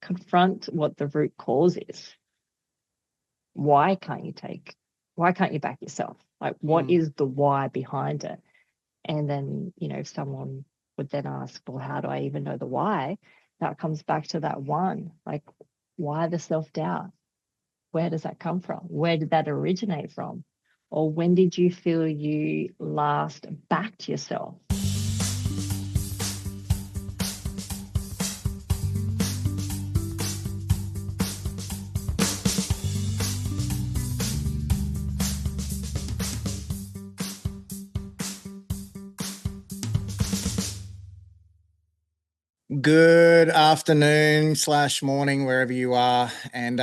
confront what the root cause is. Why can't you back yourself? Like, what is the why behind it? And then, if someone would then ask, well, how do I even know the why? That comes back to that one, like, why the self-doubt? Where does that come from? Where did that originate from? Or when did you feel you last backed yourself? Good afternoon / morning, wherever you are. And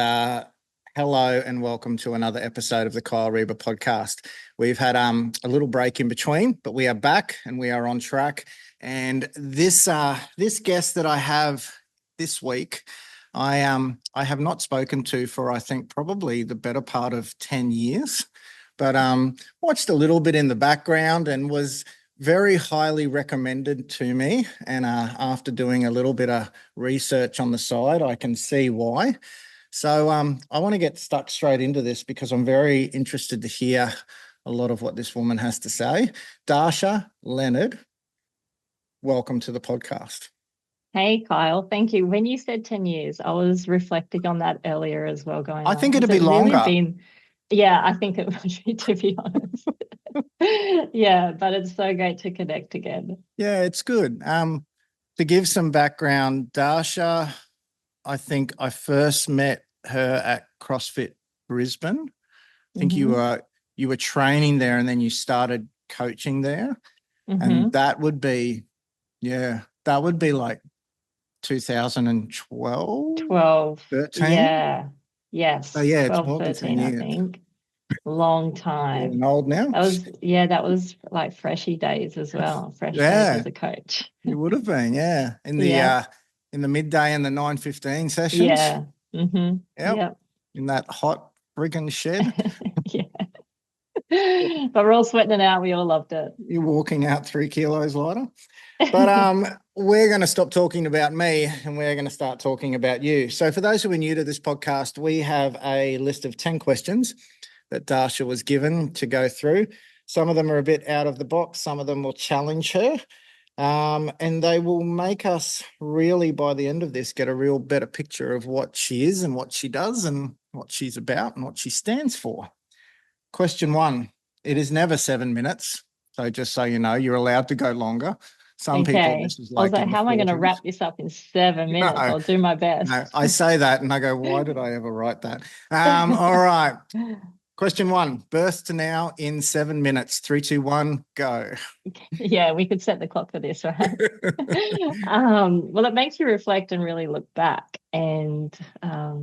hello and welcome to another episode of the Kyl Reber podcast. We've had a little break in between, but we are back and we are on track. And this guest that I have this week, I have not spoken to for, I think, probably the better part of 10 years, but watched a little bit in the background and was very highly recommended to me. And after doing a little bit of research on the side, I can see why. So I want to get stuck straight into this because I'm very interested to hear a lot of what this woman has to say. Darcia, Leonard, welcome to the podcast. Hey, Kyl, thank you. When you said 10 years, I was reflecting on that earlier as well. I think it'd be longer. Yeah, I think it would be, to be honest. Yeah, but it's so great to connect again. Yeah, it's good. To give some background, Darcia, I think I first met her at CrossFit Brisbane. I think you were training there and then you started coaching there. And that would be like 2012? 13? Yeah. Yes. Oh, yeah, 12, 13, I think. Long time. Getting old now. That was like freshy days as well. Fresh days as a coach. You would have been, yeah. In the midday and the 9:15 sessions. Yeah. Yep. In that hot friggin' shed. Yeah. But we're all sweating it out. We all loved it. You're walking out 3 kilos lighter. But we're going to stop talking about me and we're going to start talking about you. So for those who are new to this podcast, we have a list of 10 questions that Darcia was given to go through. Some of them are a bit out of the box. Some of them will challenge her. And they will make us really, by the end of this, get a real better picture of what she is and what she does and what she's about and what she stands for. Question 1, it is never 7 minutes. So just so you know, you're allowed to go longer. Some people, this is like, I was like, how am I going to wrap this up in 7 minutes? No, I'll do my best. No, I say that and I go, why did I ever write that? All right. Question 1, birth to now in 7 minutes. 3, 2, 1, go. Yeah, we could set the clock for this, right? Well, it makes you reflect and really look back. And, I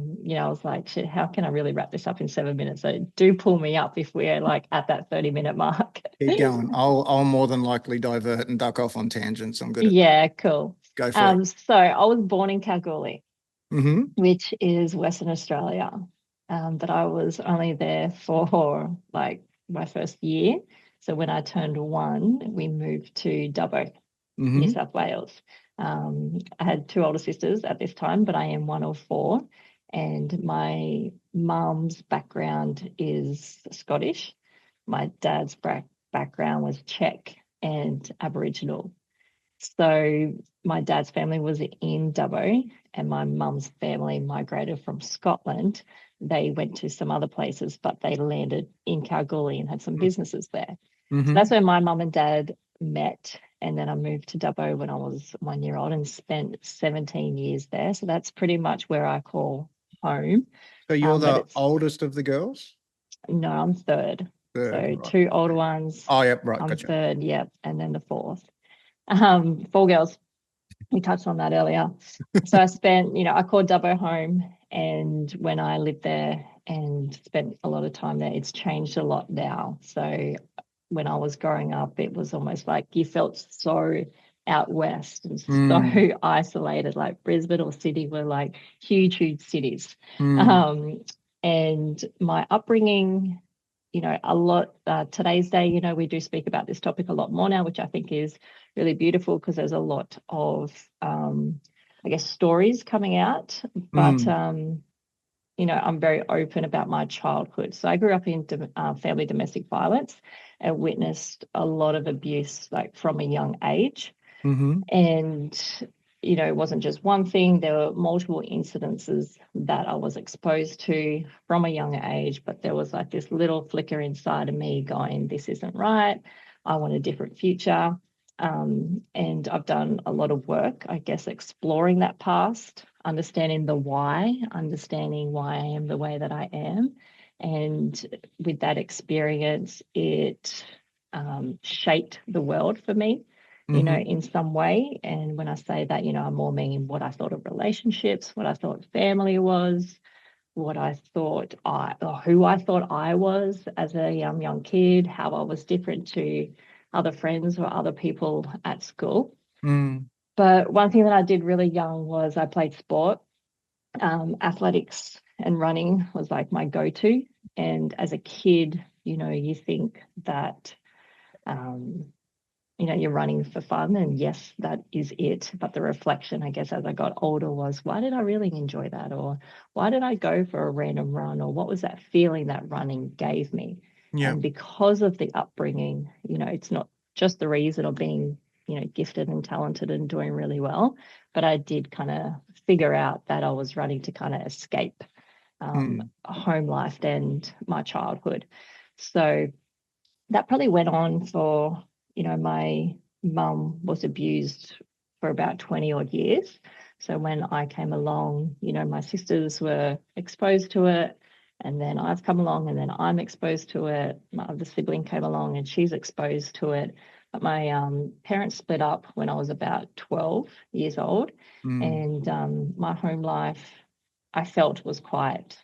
was like, shit, how can I really wrap this up in 7 minutes? So do pull me up if we're like at that 30-minute mark. Keep going. I'll more than likely divert and duck off on tangents. I'm good at that. Cool. Go for it. So I was born in Kalgoorlie, which is Western Australia. But I was only there for like my first year. So when I turned 1, we moved to Dubbo, New South Wales. I had 2 older sisters at this time, but I am one of 4. And my mum's background is Scottish. My dad's background was Czech and Aboriginal. So my dad's family was in Dubbo and my mum's family migrated from Scotland. They went to some other places, but they landed in Kalgoorlie and had some businesses there. So that's where my mum and dad met. And then I moved to Dubbo when I was 1 year old and spent 17 years there. So that's pretty much where I call home. So you're the oldest of the girls? No, I'm third. So right. 2 older ones. Oh, yep, right. I'm gotcha. third, yep. And then the 4th. 4 girls. We touched on that earlier. So I spent, I called Dubbo home. And when I lived there and spent a lot of time there, it's changed a lot now. So when I was growing up, it was almost like you felt so out west and so isolated, like Brisbane or Sydney were like huge cities. And my upbringing, a lot, today's day, we do speak about this topic a lot more now, which I think is really beautiful because there's a lot of I guess, stories coming out. But, you know, I'm very open about my childhood. So I grew up in family domestic violence and witnessed a lot of abuse, like from a young age. And, you know, it wasn't just one thing. There were multiple incidences that I was exposed to from a young age, but there was like this little flicker inside of me going, this isn't right. I want a different future. And I've done a lot of work, I guess, exploring that past, understanding the why, understanding why I am the way that I am. And with that experience, it shaped the world for me, you know, in some way. And when I say that, you know, I more mean what I thought of relationships, what I thought family was, what I thought or who I thought I was as a young kid, how I was different to other friends or other people at school. But one thing that I did really young was I played sport. Athletics and running was like my go-to. And as a kid, you know, you think that, you know, you're running for fun, and yes, that is it. But the reflection, I guess, as I got older was, why did I really enjoy that? Or why did I go for a random run? Or what was that feeling that running gave me? And because of the upbringing, you know, it's not just the reason of being, you know, gifted and talented and doing really well, but I did kind of figure out that I was running to kind of escape home life and my childhood. So that probably went on for, you know, my mum was abused for about 20 odd years. So when I came along, you know, my sisters were exposed to it, and then I've come along, and then I'm exposed to it. My other sibling came along and she's exposed to it. But my parents split up when I was about 12 years old. And my home life, I felt, was quite,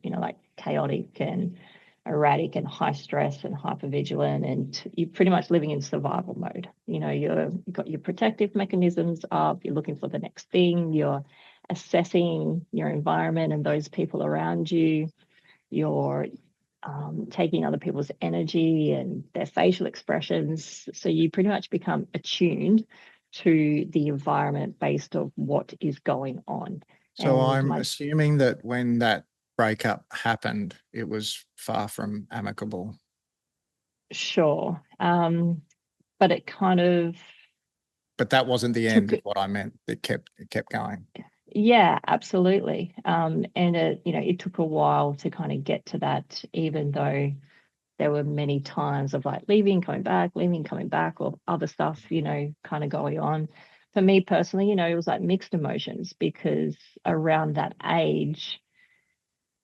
you know, like chaotic and erratic and high stress and hypervigilant, and you're pretty much living in survival mode. You know, you've got your protective mechanisms up, you're looking for the next thing, you're assessing your environment and those people around you, you're taking other people's energy and their facial expressions. So you pretty much become attuned to the environment based on what is going on. So I'm assuming that when that breakup happened, it was far from amicable. Sure. But it kind of... But that wasn't the end of what I meant. It kept going. Yeah, absolutely. And it, you know, it took a while to kind of get to that, even though there were many times of like leaving, coming back, or other stuff, you know, kind of going on. For me personally, you know, it was like mixed emotions, because around that age,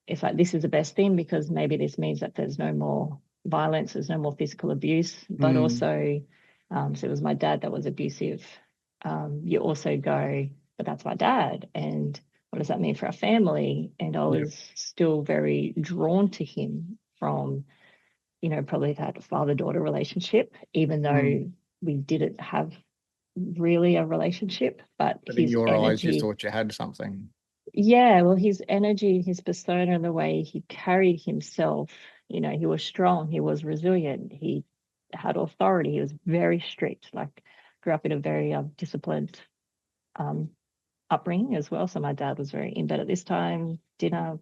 it's like, this is the best thing because maybe this means that there's no more violence, there's no more physical abuse, but also, so it was my dad that was abusive. You also go, but that's my dad, and what does that mean for our family? And I was still very drawn to him from, you know, probably that father-daughter relationship, even though we didn't have really a relationship. But in his your energy, eyes, you thought you had something. Yeah, well, his energy, his persona, and the way he carried himself, you know, he was strong, he was resilient, he had authority, he was very strict, like grew up in a very disciplined upbringing as well. So my dad was very in bed at this time, dinner,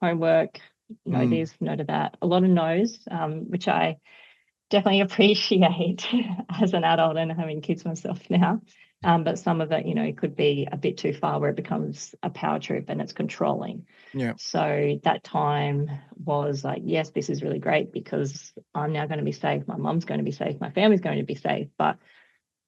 homework, no this, no to that, a lot of no's, which I definitely appreciate as an adult and having kids myself now. But some of it, you know, it could be a bit too far where it becomes a power trip and it's controlling. Yeah. So that time was like, yes, this is really great because I'm now going to be safe. My mum's going to be safe. My family's going to be safe. But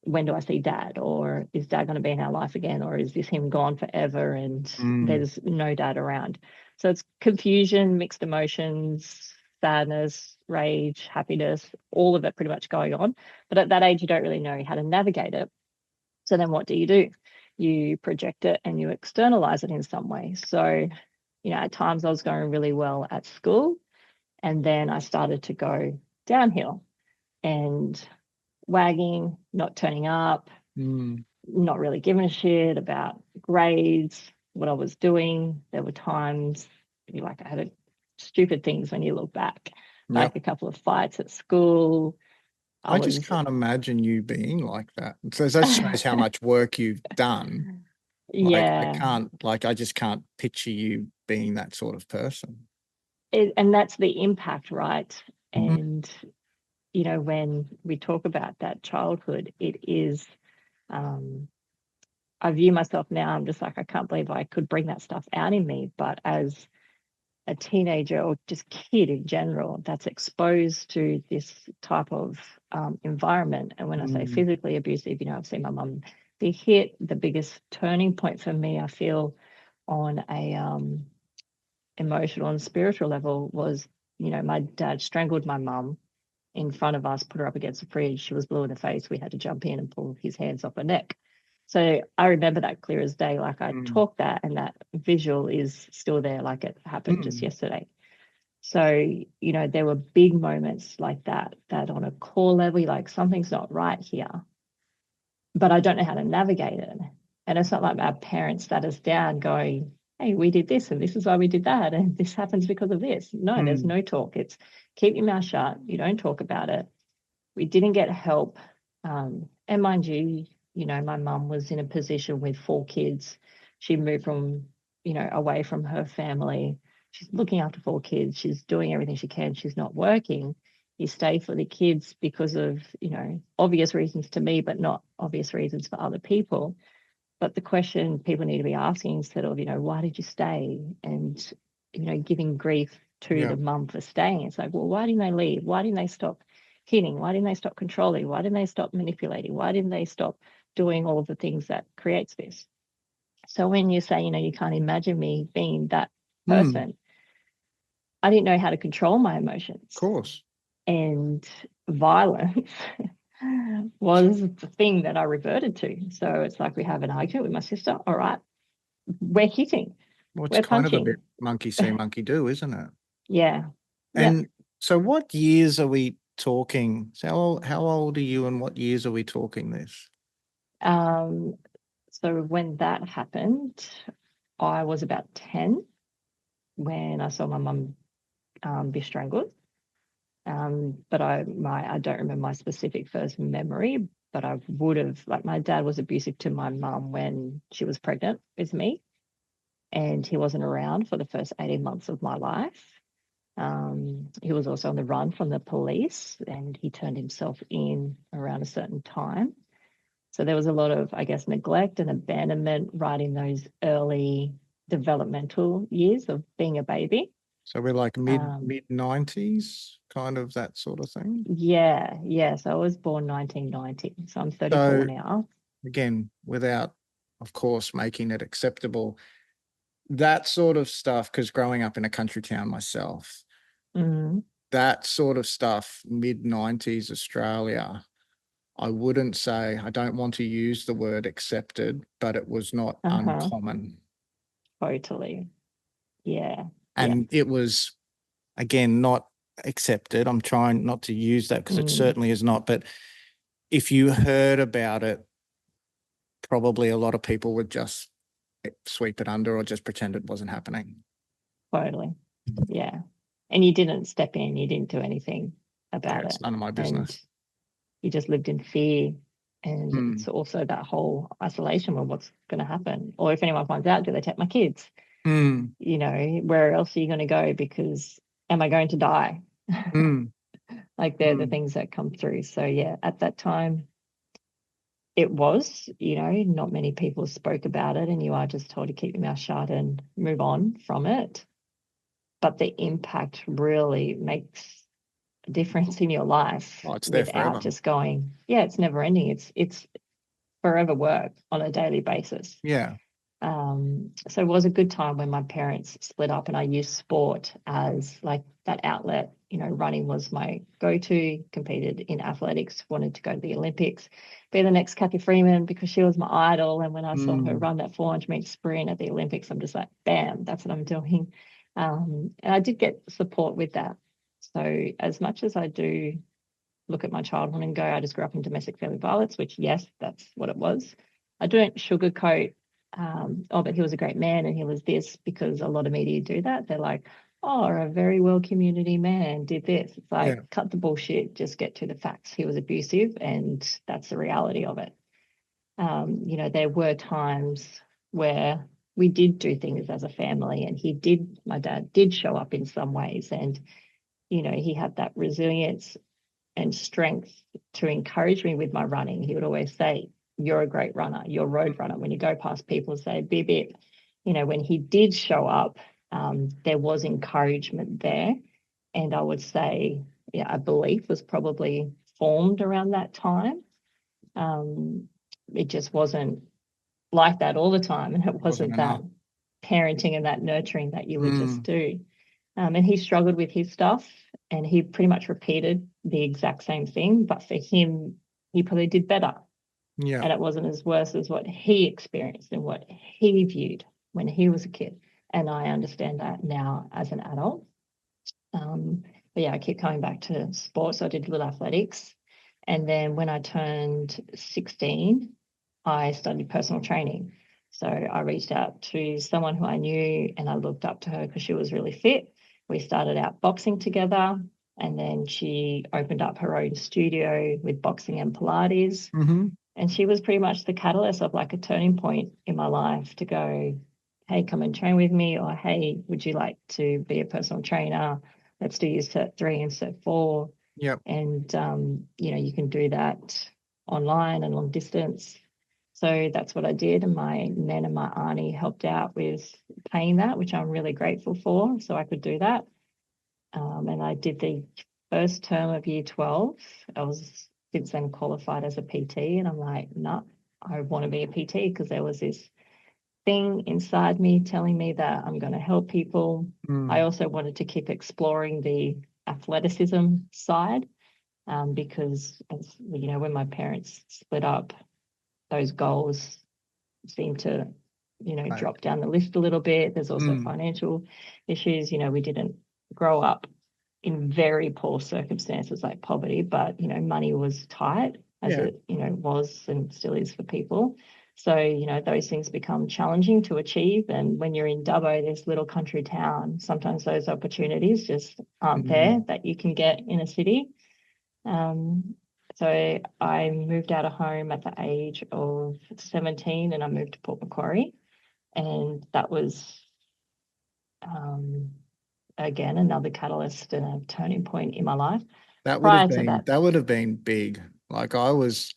when do I see dad? Or is dad going to be in our life again? Or is this him gone forever and there's no dad around? So it's confusion, mixed emotions, sadness, rage, happiness, all of it pretty much going on. But at that age, you don't really know how to navigate it. So then what do? You project it and you externalize it in some way. So, you know, at times I was going really well at school, and then I started to go downhill and wagging, not turning up, not really giving a shit about grades, what I was doing. There were times, like, I had stupid things when you look back, like a couple of fights at school. I just can't imagine you being like that. So that shows how much work you've done Yeah. I just can't picture you being that sort of person. And that's the impact, right? And, you know, when we talk about that childhood, it is, I view myself now, I'm just like, I can't believe I could bring that stuff out in me. But as a teenager or just kid in general that's exposed to this type of environment. And when I say physically abusive, you know, I've seen my mum be hit. The biggest turning point for me, I feel, on a emotional and spiritual level was, you know, my dad strangled my mum in front of us, put her up against the fridge. She was blue in the face. We had to jump in and pull his hands off her neck. So I remember that clear as day. Like I talk that, and that visual is still there, like it happened just yesterday. So, you know, there were big moments like that, that on a core level, like something's not right here, but I don't know how to navigate it. And it's not like our parents sat us down going, hey, we did this and this is why we did that. And this happens because of this. No, there's no talk. It's keep your mouth shut. You don't talk about it. We didn't get help. And mind you, you know, my mum was in a position with 4 kids. She moved from, you know, away from her family. She's looking after 4 kids. She's doing everything she can. She's not working. You stay for the kids because of, you know, obvious reasons to me, but not obvious reasons for other people. But the question people need to be asking instead of, you know, why did you stay? And, you know, giving grief to the mum for staying. It's like, well, why didn't they leave? Why didn't they stop hitting? Why didn't they stop controlling? Why didn't they stop manipulating? Why didn't they stop doing all of the things that creates this? So when you say, you know, you can't imagine me being that person, I didn't know how to control my emotions. Of course. And violence was the thing that I reverted to. So it's like we have an argument with my sister. All right, we're hitting. Well, it's kind of a bit monkey see, monkey do, isn't it? Yeah. And so what years are we talking? So how old are you and what years are we talking this? So when that happened, I was about 10 when I saw my mum be strangled. But I don't remember my specific first memory, but I would have, like, my dad was abusive to my mum when she was pregnant with me, and he wasn't around for the first 18 months of my life. He was also on the run from the police, and he turned himself in around a certain time. So there was a lot of, I guess, neglect and abandonment right in those early developmental years of being a baby. So we're like mid 90s, kind of that sort of thing? Yeah. So I was born 1990, so I'm 34 now. Again, without, of course, making it acceptable, that sort of stuff, because growing up in a country town myself, that sort of stuff, mid-90s Australia, I wouldn't say, I don't want to use the word accepted, but it was not uncommon. Totally. Yeah. And it was, again, not accepted. I'm trying not to use that because it certainly is not. But if you heard about it, probably a lot of people would just sweep it under or just pretend it wasn't happening. Totally. Yeah. And you didn't step in, you didn't do anything about it. It's none of my business. And you just lived in fear. And it's also that whole isolation of what's going to happen. Or if anyone finds out, do they take my kids? You know, where else are you going to go? Because am I going to die? Like they're the things that come through. So yeah, at that time, it was, you know, not many people spoke about it, and you are just told to keep your mouth shut and move on from it. But the impact really makes a difference in your life without just going, yeah, it's never ending. It's forever work on a daily basis. Yeah. So it was a good time when my parents split up, and I used sport as like that outlet. You know, running was my go-to, competed in athletics, wanted to go to the Olympics, be the next Kathy Freeman because she was my idol. And when I saw her run that 400-meter sprint at the Olympics, I'm just like, bam, that's what I'm doing. And I did get support with that. So as much as I do look at my childhood and go, I just grew up in domestic family violence, which, yes, that's what it was. I don't sugarcoat, but he was a great man and he was this, because a lot of media do that. They're like, oh, a very well community man did this. It's like, cut the bullshit, just get to the facts. He was abusive, and that's the reality of it. You know, there were times where we did do things as a family, and my dad did show up in some ways, and, he had that resilience and strength to encourage me with my running. He would always say, "You're a great runner, you're a road runner." When you go past people, say, "Bip, bip." When he did show up, there was encouragement there. And I would say, a belief was probably formed around that time. It just wasn't like that all the time. And it wasn't that parenting and that nurturing that you would just do. And he struggled with his stuff, and he pretty much repeated the exact same thing. But for him, he probably did better. Yeah. And it wasn't as worse as what he experienced and what he viewed when he was a kid. And I understand that now as an adult. But yeah, I keep coming back to sports. So I did little athletics. And then when I turned 16, I studied personal training. So I reached out to someone who I knew, and I looked up to her because she was really fit. We started out boxing together, and then she opened up her own studio with boxing and Pilates. Mm-hmm. And she was pretty much the catalyst of like a turning point in my life to go, "Hey, come and train with me," or, "Hey, would you like to be a personal trainer? Let's do your cert 3 and cert 4. Yep. And, you can do that online and long distance. So that's what I did. And my nan and my auntie helped out with paying that, which I'm really grateful for. So I could do that. And I did the first term of year 12. I was since then qualified as a PT. And I'm like, no, I want to be a PT, because there was this thing inside me telling me that I'm going to help people. I also wanted to keep exploring the athleticism side, because, as when my parents split up, those goals seemed to, drop down the list a little bit. There's also financial issues. We didn't grow up in very poor circumstances like poverty, but, money was tight, as it, was and still is for people. So, those things become challenging to achieve. And when you're in Dubbo, this little country town, sometimes those opportunities just aren't there that you can get in a city. So I moved out of home at the age of 17, and I moved to Port Macquarie. And that was, again, another catalyst and a turning point in my life. That would have been big. Like I was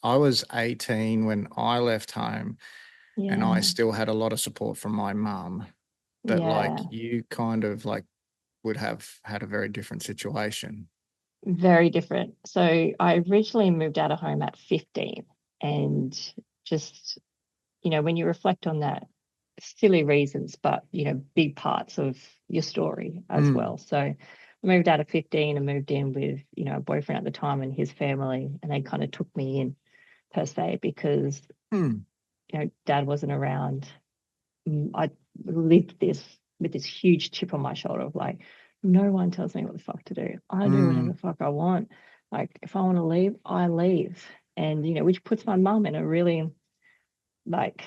18 when I left home, and I still had a lot of support from my mum. But like you kind of like would have had a very different situation. Very different. So I originally moved out of home at 15, and just, when you reflect on that, silly reasons, but, big parts of your story as well. So I moved out of 15 and moved in with, a boyfriend at the time and his family, and they kind of took me in per se because, Dad wasn't around. I lived with this huge chip on my shoulder of like, no one tells me what the fuck to do. I do whatever the fuck I want. Like, if I want to leave, I leave. And, which puts my mum in a really like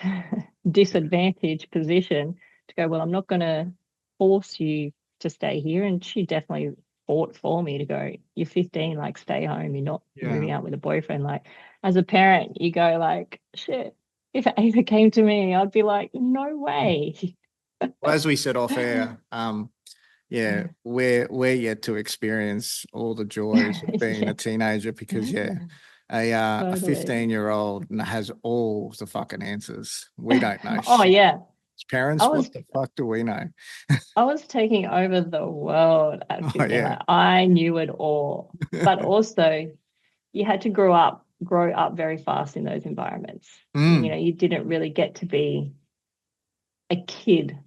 disadvantaged position to go, well, I'm not going to force you to stay here. And she definitely fought for me to go, you're 15, like, stay home. You're not moving out with a boyfriend. Like, as a parent, you go like, shit, if Ava came to me, I'd be like, no way. Well, as we said off air, we're yet to experience all the joys of being a teenager, because a 15-year-old has all the fucking answers. We don't know. Oh shit. yeah. As parents, what the fuck do we know? I was taking over the world at 15. Like, I knew it all. But also you had to grow up very fast in those environments. You didn't really get to be a kid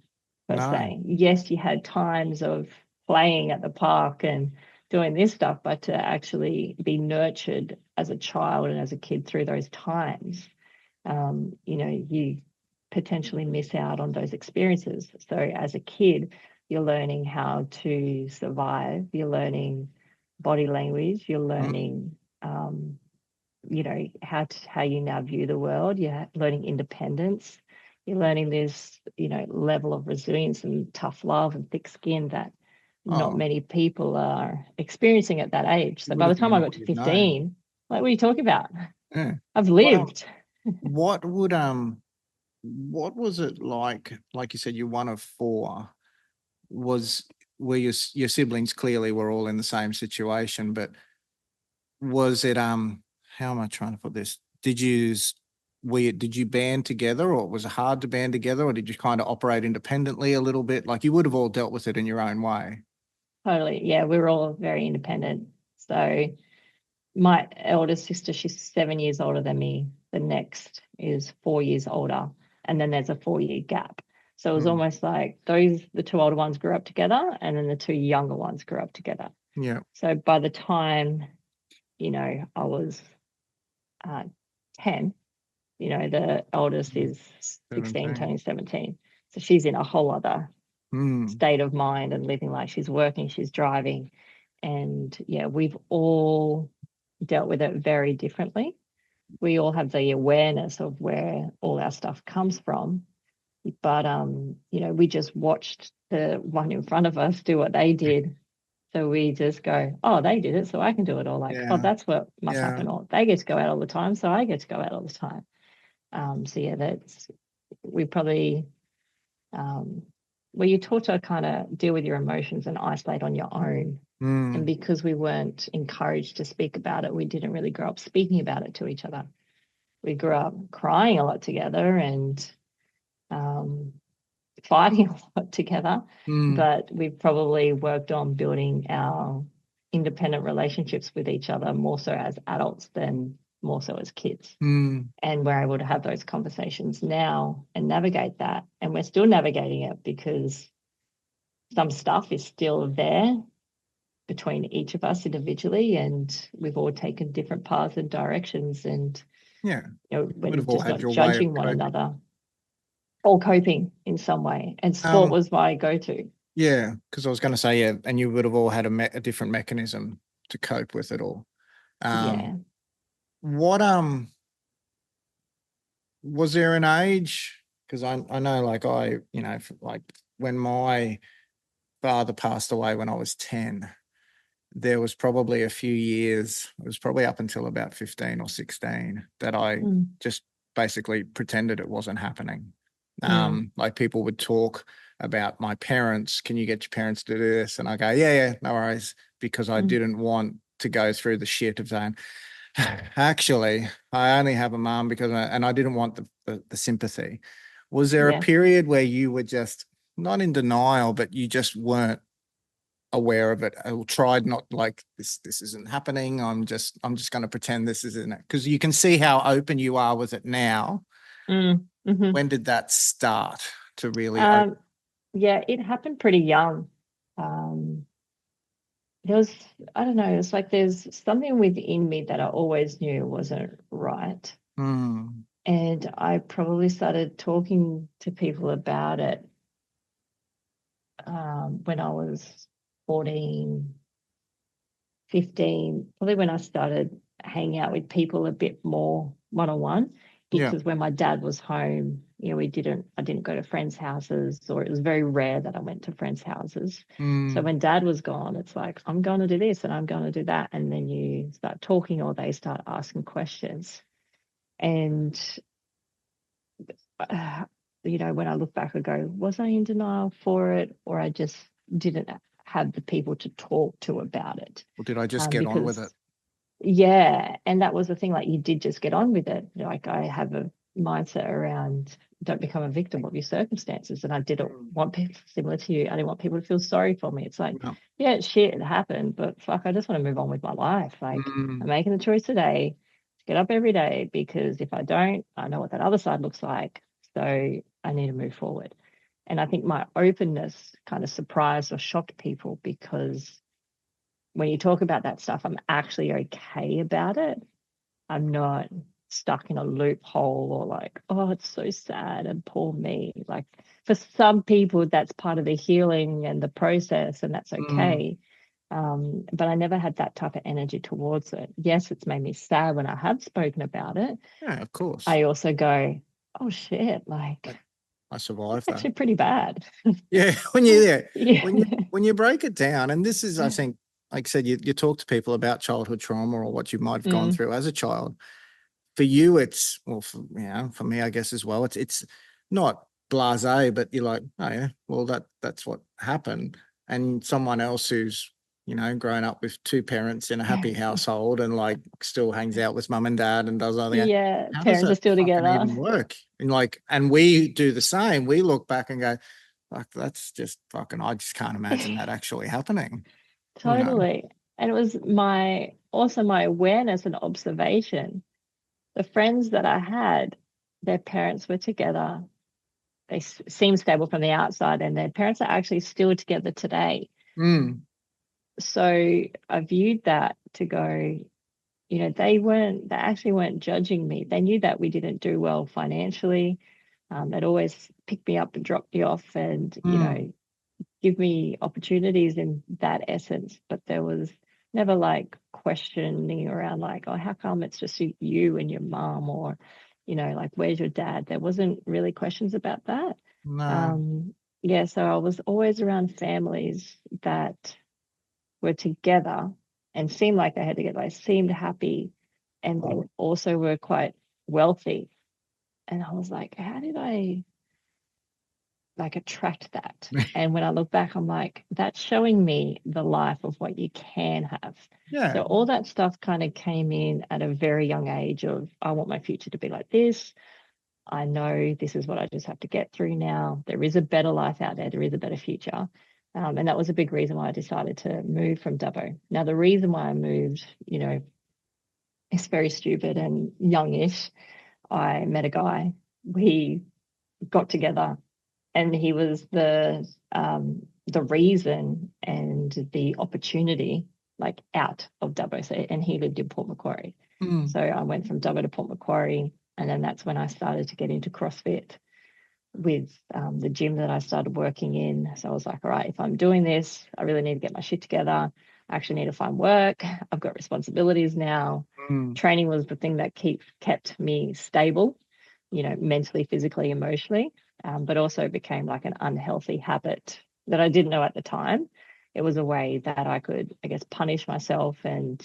per se. Yes, you had times of playing at the park and doing this stuff, but to actually be nurtured as a child and as a kid through those times, you potentially miss out on those experiences. So as a kid, you're learning how to survive, you're learning body language, you're learning how you now view the world, you're learning independence, you're learning this level of resilience and tough love and thick skin that not many people are experiencing at that age. So by the time I got to 15, like, what are you talking about? I've lived. What would what was it like? Like you said, you're one of four. Were your siblings clearly were all in the same situation, but was it how am I trying to put this? Did you band together, or was it hard to band together, or did you kind of operate independently a little bit? Like, you would have all dealt with it in your own way. Totally. Yeah, we were all very independent. So my eldest sister, she's 7 years older than me. The next is 4 years older. And then there's a 4-year gap. So it was almost like the two older ones grew up together, and then the two younger ones grew up together. Yeah. So by the time, I was 10, the eldest is 16, turning 17. So she's in a whole other state of mind and living, like she's working, she's driving. And yeah, we've all dealt with it very differently. We all have the awareness of where all our stuff comes from. But, we just watched the one in front of us do what they did. So we just go, oh, they did it, so I can do it all. Like, oh, that's what must happen. Or they get to go out all the time, so I get to go out all the time. So yeah, we probably, you're taught to kind of deal with your emotions and isolate on your own. And because we weren't encouraged to speak about it, we didn't really grow up speaking about it to each other. We grew up crying a lot together and fighting a lot together, but we've probably worked on building our independent relationships with each other more so as adults than more so as kids. And we're able to have those conversations now and navigate that. And we're still navigating it because some stuff is still there between each of us individually, and we've all taken different paths and directions. And we're just not judging one another, or coping in some way. And sport was my go-to. Yeah, because I was going to say, and you would have all had a different mechanism to cope with it all. What was there an age? Because I know, like like when my father passed away when I was 10, there was probably a few years, it was probably up until about 15 or 16, that I just basically pretended it wasn't happening. Like, people would talk about my parents. Can you get your parents to do this? And I go, yeah, no worries, because I didn't want to go through the shit of saying, actually, I only have a mum because, and I didn't want the sympathy. Was there a period where you were just not in denial, but you just weren't aware of it? I tried not, like, this isn't happening. I'm just going to pretend this isn't it, because you can see how open you are with it now. When did that start to really open? Yeah, it happened pretty young. There was, I don't know, it's like there's something within me that I always knew wasn't right. And I probably started talking to people about it when I was 14, 15, probably when I started hanging out with people a bit more one-on-one, because when my dad was home, I didn't go to friends' houses, or it was very rare that I went to friends' houses. So when dad was gone, it's like, I'm going to do this and I'm going to do that. And then you start talking, or they start asking questions. And, when I look back, I go, was I in denial for it, or I just didn't have the people to talk to about it? Or did I just get on with it? Yeah, and that was the thing, like, you did just get on with it. Like, I have a mindset around don't become a victim of your circumstances, and I didn't want people similar to you. I didn't want people to feel sorry for me. It's like, yeah, shit, it happened, but fuck, I just want to move on with my life. Like, I'm making the choice today to get up every day, because if I don't, I know what that other side looks like. So I need to move forward. And I think my openness kind of surprised or shocked people, because when you talk about that stuff, I'm actually okay about it. I'm not stuck in a loophole, or like, oh, it's so sad and poor me. Like, for some people, that's part of the healing and the process, and that's okay. But I never had that type of energy towards it. Yes, it's made me sad when I have spoken about it. Yeah, of course. I also go, oh shit, like, I survived that. Actually pretty bad. Yeah, when you break it down, and this is, I think, like I said, you talk to people about childhood trauma or what you might have gone through as a child. For you, it's, well, for me, I guess as well, it's not blasé, but you're like, oh yeah, well that's what happened. And someone else who's, you know, grown up with two parents in a happy household and like still hangs out with mum and dad and does all that. Yeah, How does parents are that still fucking together. even work? And like, and we do the same. We look back and go, like, that's just fucking, I just can't imagine that actually happening. Totally. You know? And it was my awareness and observation. The friends that I had, their parents were together. They seem stable from the outside, and their parents are actually still together today. So I viewed that to go, you know, they actually weren't judging me. They knew that we didn't do well financially. They'd always pick me up and drop me off and, you know, give me opportunities in that essence. But there was never like questioning around like, oh, how come it's just you and your mom, or, you know, like, where's your dad? There wasn't really questions about that. No. Yeah, so I was always around families that were together and seemed like they had to get, like, seemed happy, and they also were quite wealthy. And I was like, how did I like attract that? And when I look back, I'm like, that's showing me the life of what you can have. Yeah. So all that stuff kind of came in at a very young age of, I want my future to be like this. I know this is what I just have to get through now. There is a better life out there. There is a better future. And that was a big reason why I decided to move from Dubbo. Now, the reason why I moved, you know, is very stupid and youngish. I met a guy. We got together, and he was the reason and the opportunity, like, out of Dubbo. So, and he lived in Port Macquarie. So I went from Dubbo to Port Macquarie, and then that's when I started to get into CrossFit with the gym that I started working in. So I was like, all right, if I'm doing this, I really need to get my shit together. I actually need to find work. I've got responsibilities now. Training was the thing that kept me stable, you know, mentally, physically, emotionally, but also became like an unhealthy habit that I didn't know at the time. It was a way that I could, I guess, punish myself and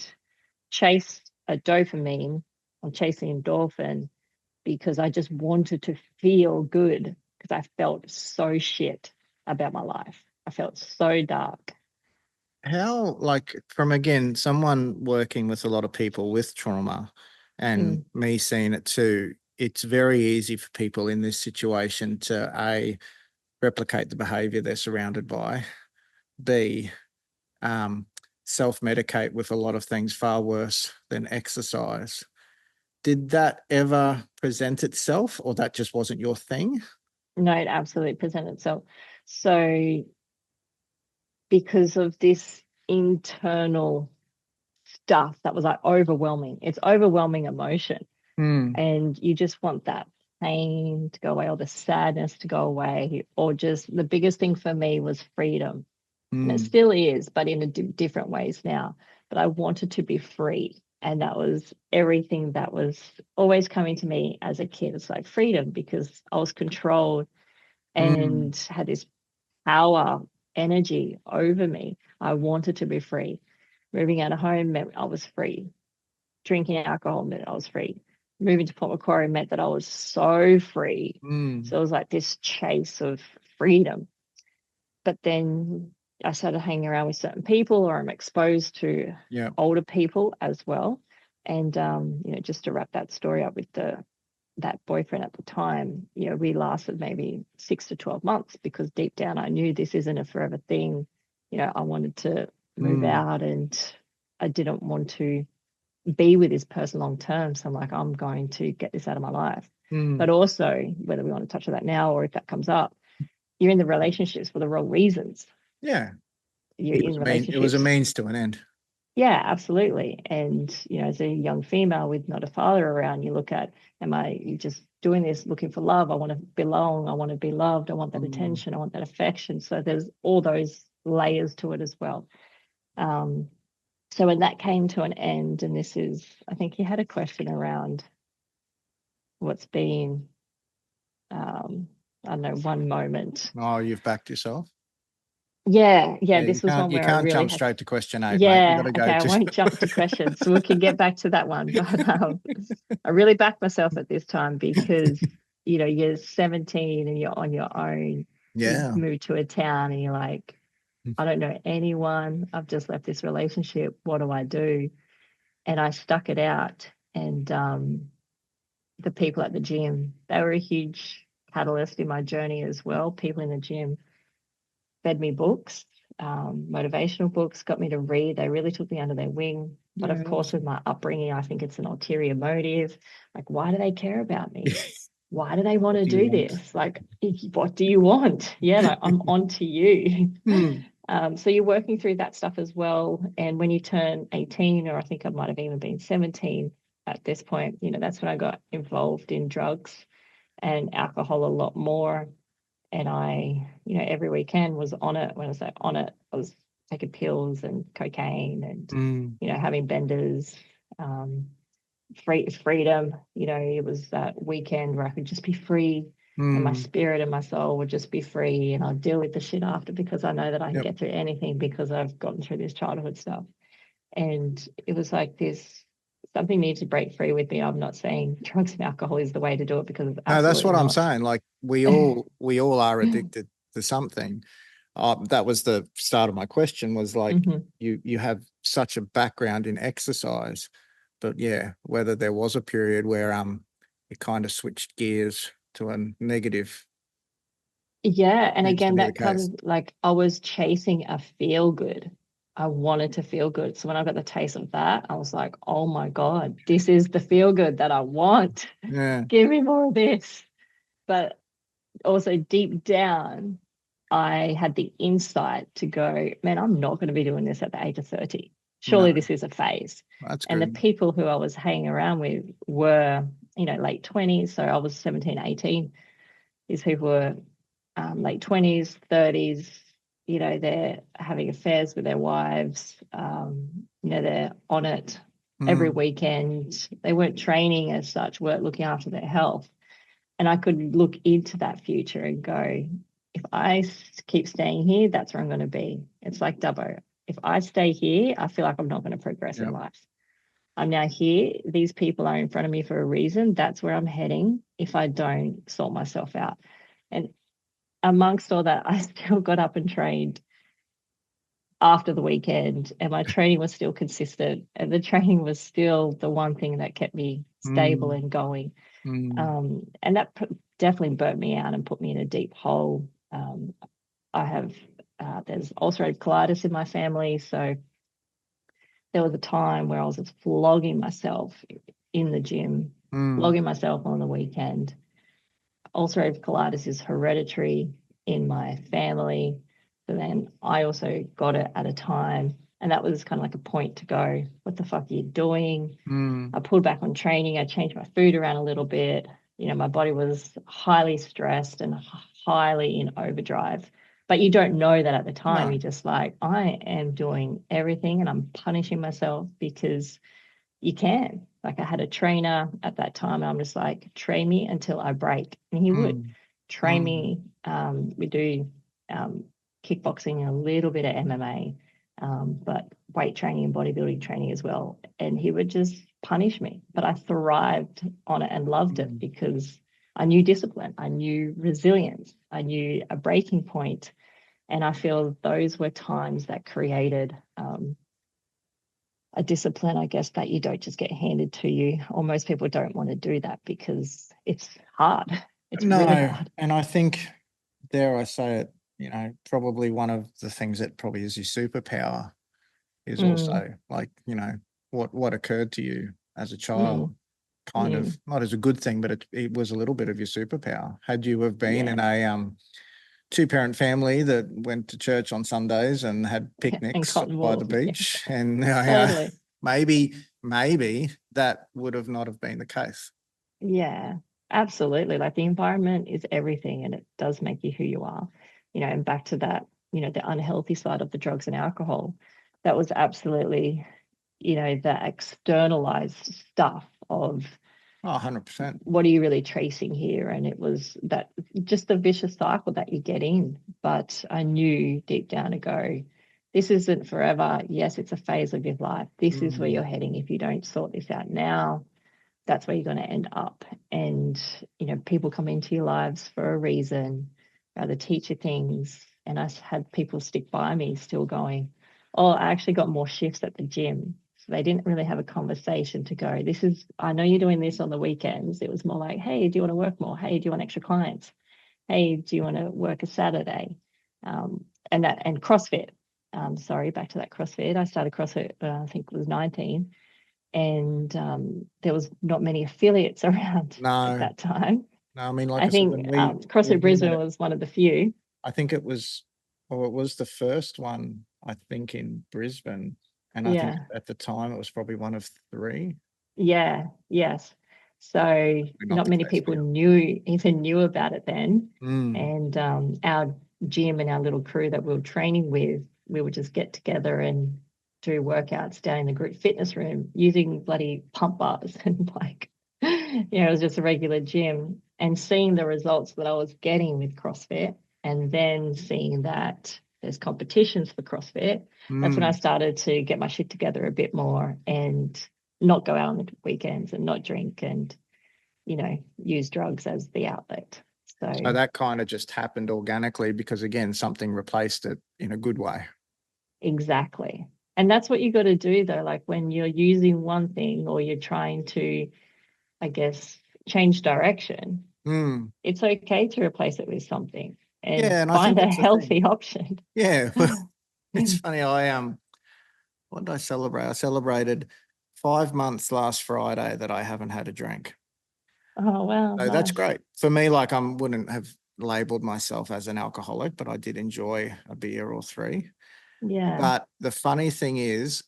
chase a dopamine or chase the endorphin, because I just wanted to feel good, because I felt so shit about my life. I felt so dark. How, like, from, again, someone working with a lot of people with trauma and me seeing it too, it's very easy for people in this situation to A, replicate the behavior they're surrounded by, B, self-medicate with a lot of things far worse than exercise. Did that ever present itself, or that just wasn't your thing? No, it absolutely presented itself. So because of this internal stuff that was like overwhelming, it's overwhelming emotion. And you just want that pain to go away, or the sadness to go away, or just the biggest thing for me was freedom. And it still is, but in different ways now. But I wanted to be free. And that was everything that was always coming to me as a kid. It's like freedom, because I was controlled and had this power, energy over me. I wanted to be free. Moving out of home meant I was free. Drinking alcohol meant I was free. Moving to Port Macquarie meant that I was so free. So it was like this chase of freedom. But then I started hanging around with certain people, or I'm exposed to older people as well. And, you know, just to wrap that story up with that boyfriend at the time, you know, we lasted maybe 6 to 12 months, because deep down I knew this isn't a forever thing. You know, I wanted to move out, and I didn't want to be with this person long term. So I'm like, I'm going to get this out of my life. But also, whether we want to touch on that now or if that comes up, you're in the relationships for the wrong reasons. Yeah. You're in relationships. It was a means to an end. Yeah, absolutely. And, you know, as a young female with not a father around, you look at, you just doing this looking for love? I want to belong. I want to be loved. I want that attention. I want that affection. So there's all those layers to it as well. So when that came to an end, and this is, I think you had a question around what's been, I don't know, one moment. Oh, you've backed yourself? Yeah. This was one where I really jump straight to question 8, yeah, mate. okay, I won't jump to questions, so we can get back to that one. But I really backed myself at this time, because, you're 17 and you're on your own. Yeah. You move to a town and you're like, I don't know anyone. I've just left this relationship. What do I do? And I stuck it out. And the people at the gym, they were a huge catalyst in my journey as well. People in the gym fed me books, motivational books, got me to read. They really took me under their wing. But of course, with my upbringing, I think it's an ulterior motive. Like, why do they care about me? Why do they want to do this? Like, what do you want? Yeah, like, I'm on to you. So you're working through that stuff as well. And when you turn 18, or I think I might have even been 17 at this point, that's when I got involved in drugs and alcohol a lot more. And I, every weekend was on it. When I say on it, I was taking pills and cocaine and, having benders, freedom. It was that weekend where I could just be free and my spirit and my soul would just be free, and I'll deal with the shit after, because I know that I can get through anything because I've gotten through this childhood stuff. And it was like this, something needs to break free with me. I'm not saying drugs and alcohol is the way to do it, because it's no, that's what not. I'm saying. Like, we all are addicted to something. That was the start of my question, was like, you have such a background in exercise, but yeah, whether there was a period where it kind of switched gears to a negative. Yeah, and again, that comes, like, I was chasing a feel good. I wanted to feel good. So when I got the taste of that, I was like, oh my God, this is the feel good that I want. Yeah. Give me more of this. But also deep down, I had the insight to go, man, I'm not going to be doing this at the age of 30. Surely this is a phase. That's and good. The people who I was hanging around with were, late 20s. So I was 17, 18. These people were late 20s, 30s. They're having affairs with their wives. They're on it every weekend. They weren't training as such, weren't looking after their health. And I could look into that future and go, if I keep staying here, that's where I'm going to be. It's like Dubbo. If I stay here, I feel like I'm not going to progress in life. I'm now here. These people are in front of me for a reason. That's where I'm heading if I don't sort myself out. And amongst all that, I still got up and trained after the weekend, and my training was still consistent, and the training was still the one thing that kept me stable and going. And that definitely burnt me out and put me in a deep hole. I have there's ulcerative colitis in my family, so there was a time where I was just flogging myself in the gym, flogging myself on the weekend. Ulcerative colitis is hereditary in my family. So then I also got it at a time, and that was kind of like a point to go, what the fuck are you doing? I pulled back on training. I changed my food around a little bit. My body was highly stressed and highly in overdrive. But you don't know that at the time. No. You're just like, I am doing everything and I'm punishing myself because you can. Like, I had a trainer at that time, and I'm just like, train me until I break. And he would train me. We do kickboxing and a little bit of MMA, but weight training and bodybuilding training as well. And he would just punish me. But I thrived on it and loved it because I knew discipline. I knew resilience. I knew a breaking point. And I feel those were times that created a discipline, I guess, that you don't just get handed to you, or most people don't want to do that because it's hard. It's really hard. And I think, dare I say it, probably one of the things that probably is your superpower is also like, what occurred to you as a child, kind of not as a good thing, but it was a little bit of your superpower. Had you have been in a two-parent family that went to church on Sundays and had picnics by the beach, and totally. maybe that would have not have been the case. Yeah, absolutely. Like, the environment is everything, and it does make you who you are. And back to that, the unhealthy side of the drugs and alcohol, that was absolutely, the externalized stuff of 100%. What are you really chasing here? And it was that, just the vicious cycle that you get in. But I knew deep down to go, this isn't forever. Yes, it's a phase of your life. This is where you're heading. If you don't sort this out now, that's where you're going to end up. And, you know, people come into your lives for a reason, either teach you things. And I had people stick by me still going, oh, I actually got more shifts at the gym. So they didn't really have a conversation to go, I know you're doing this on the weekends. It was more like, hey, do you want to work more? Hey, do you want extra clients? Hey, do you want to work a Saturday? And CrossFit. Back to that CrossFit. I started CrossFit, I think it was 19. And there was not many affiliates around at that time. No, I mean, like I think CrossFit Brisbane was one of the few. I think it was the first one, I think, in Brisbane. And I think at the time it was probably one of 3. Yeah, yes. So not many people knew about it then. And our gym and our little crew that we were training with, we would just get together and do workouts down in the group fitness room using bloody pump bars and like, it was just a regular gym, and seeing the results that I was getting with CrossFit, and then seeing that there's competitions for CrossFit. That's when I started to get my shit together a bit more and not go out on the weekends and not drink and, you know, use drugs as the outlet. So that kind of just happened organically because, again, something replaced it in a good way. Exactly. And that's what you got to do, though. Like when you're using one thing or you're trying to, I guess, change direction, it's okay to replace it with something and find a healthy option. Yeah. Well, it's funny. What did I celebrate? I celebrated 5 months last Friday that I haven't had a drink. Oh, wow. So that's great. For me, like, I wouldn't have labeled myself as an alcoholic, but I did enjoy a beer or 3. Yeah. But the funny thing is,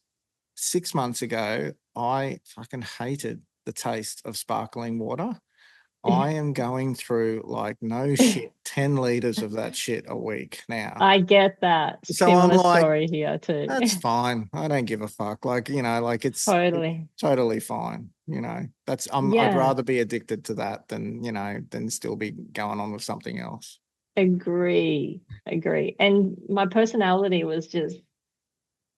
6 months ago, I fucking hated the taste of sparkling water. I am going through, like, no shit, 10 liters of that shit a week now. I get that. So similar I'm like, story here too. That's fine. I don't give a fuck. Like, you know, like it's totally fine. You know, I'd rather be addicted to that than, you know, than still be going on with something else. Agree. And my personality was just,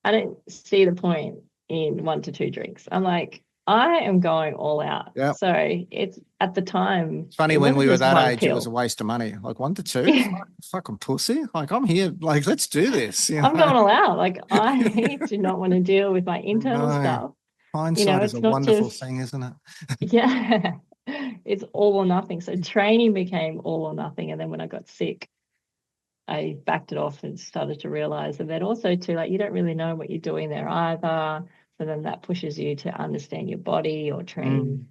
I didn't see the point in 1 to 2 drinks. I'm like, I am going all out. Yep. So it's at the time. It's funny when we were that age, it was a waste of money. Like 1 to 2, fucking pussy. Like I'm here. Like let's do this. You know? I'm going all out. Like I do not want to deal with my internal stuff. Hindsight is a wonderful thing, isn't it? Yeah, it's all or nothing. So training became all or nothing, and then when I got sick, I backed it off and started to realize that also too, like you don't really know what you're doing there either. So then that pushes you to understand your body or train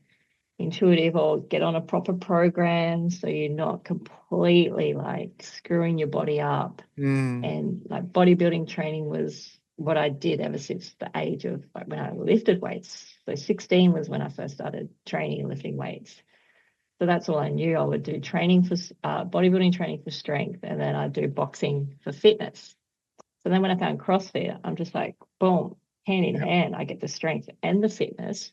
intuitive or get on a proper program so you're not completely like screwing your body up. And like bodybuilding training was what I did ever since the age of like when I lifted weights. So 16 was when I first started training and lifting weights. So that's all I knew. I would do training for bodybuilding training for strength, and then I'd do boxing for fitness. So then when I found CrossFit, I'm just like, boom, hand in hand, I get the strength and the fitness.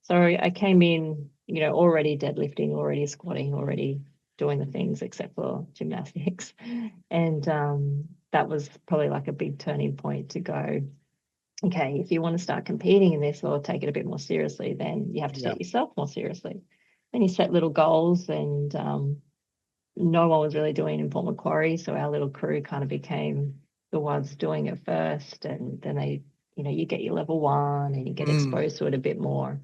So I came in, you know, already deadlifting, already squatting, already doing the things except for gymnastics. And that was probably like a big turning point to go, okay, if you want to start competing in this or take it a bit more seriously, then you have to take yourself more seriously. Then you set little goals, and no one was really doing it in Port Macquarie. So our little crew kind of became the ones doing it first. And then they, you know, you get your level 1 and you get exposed to it a bit more.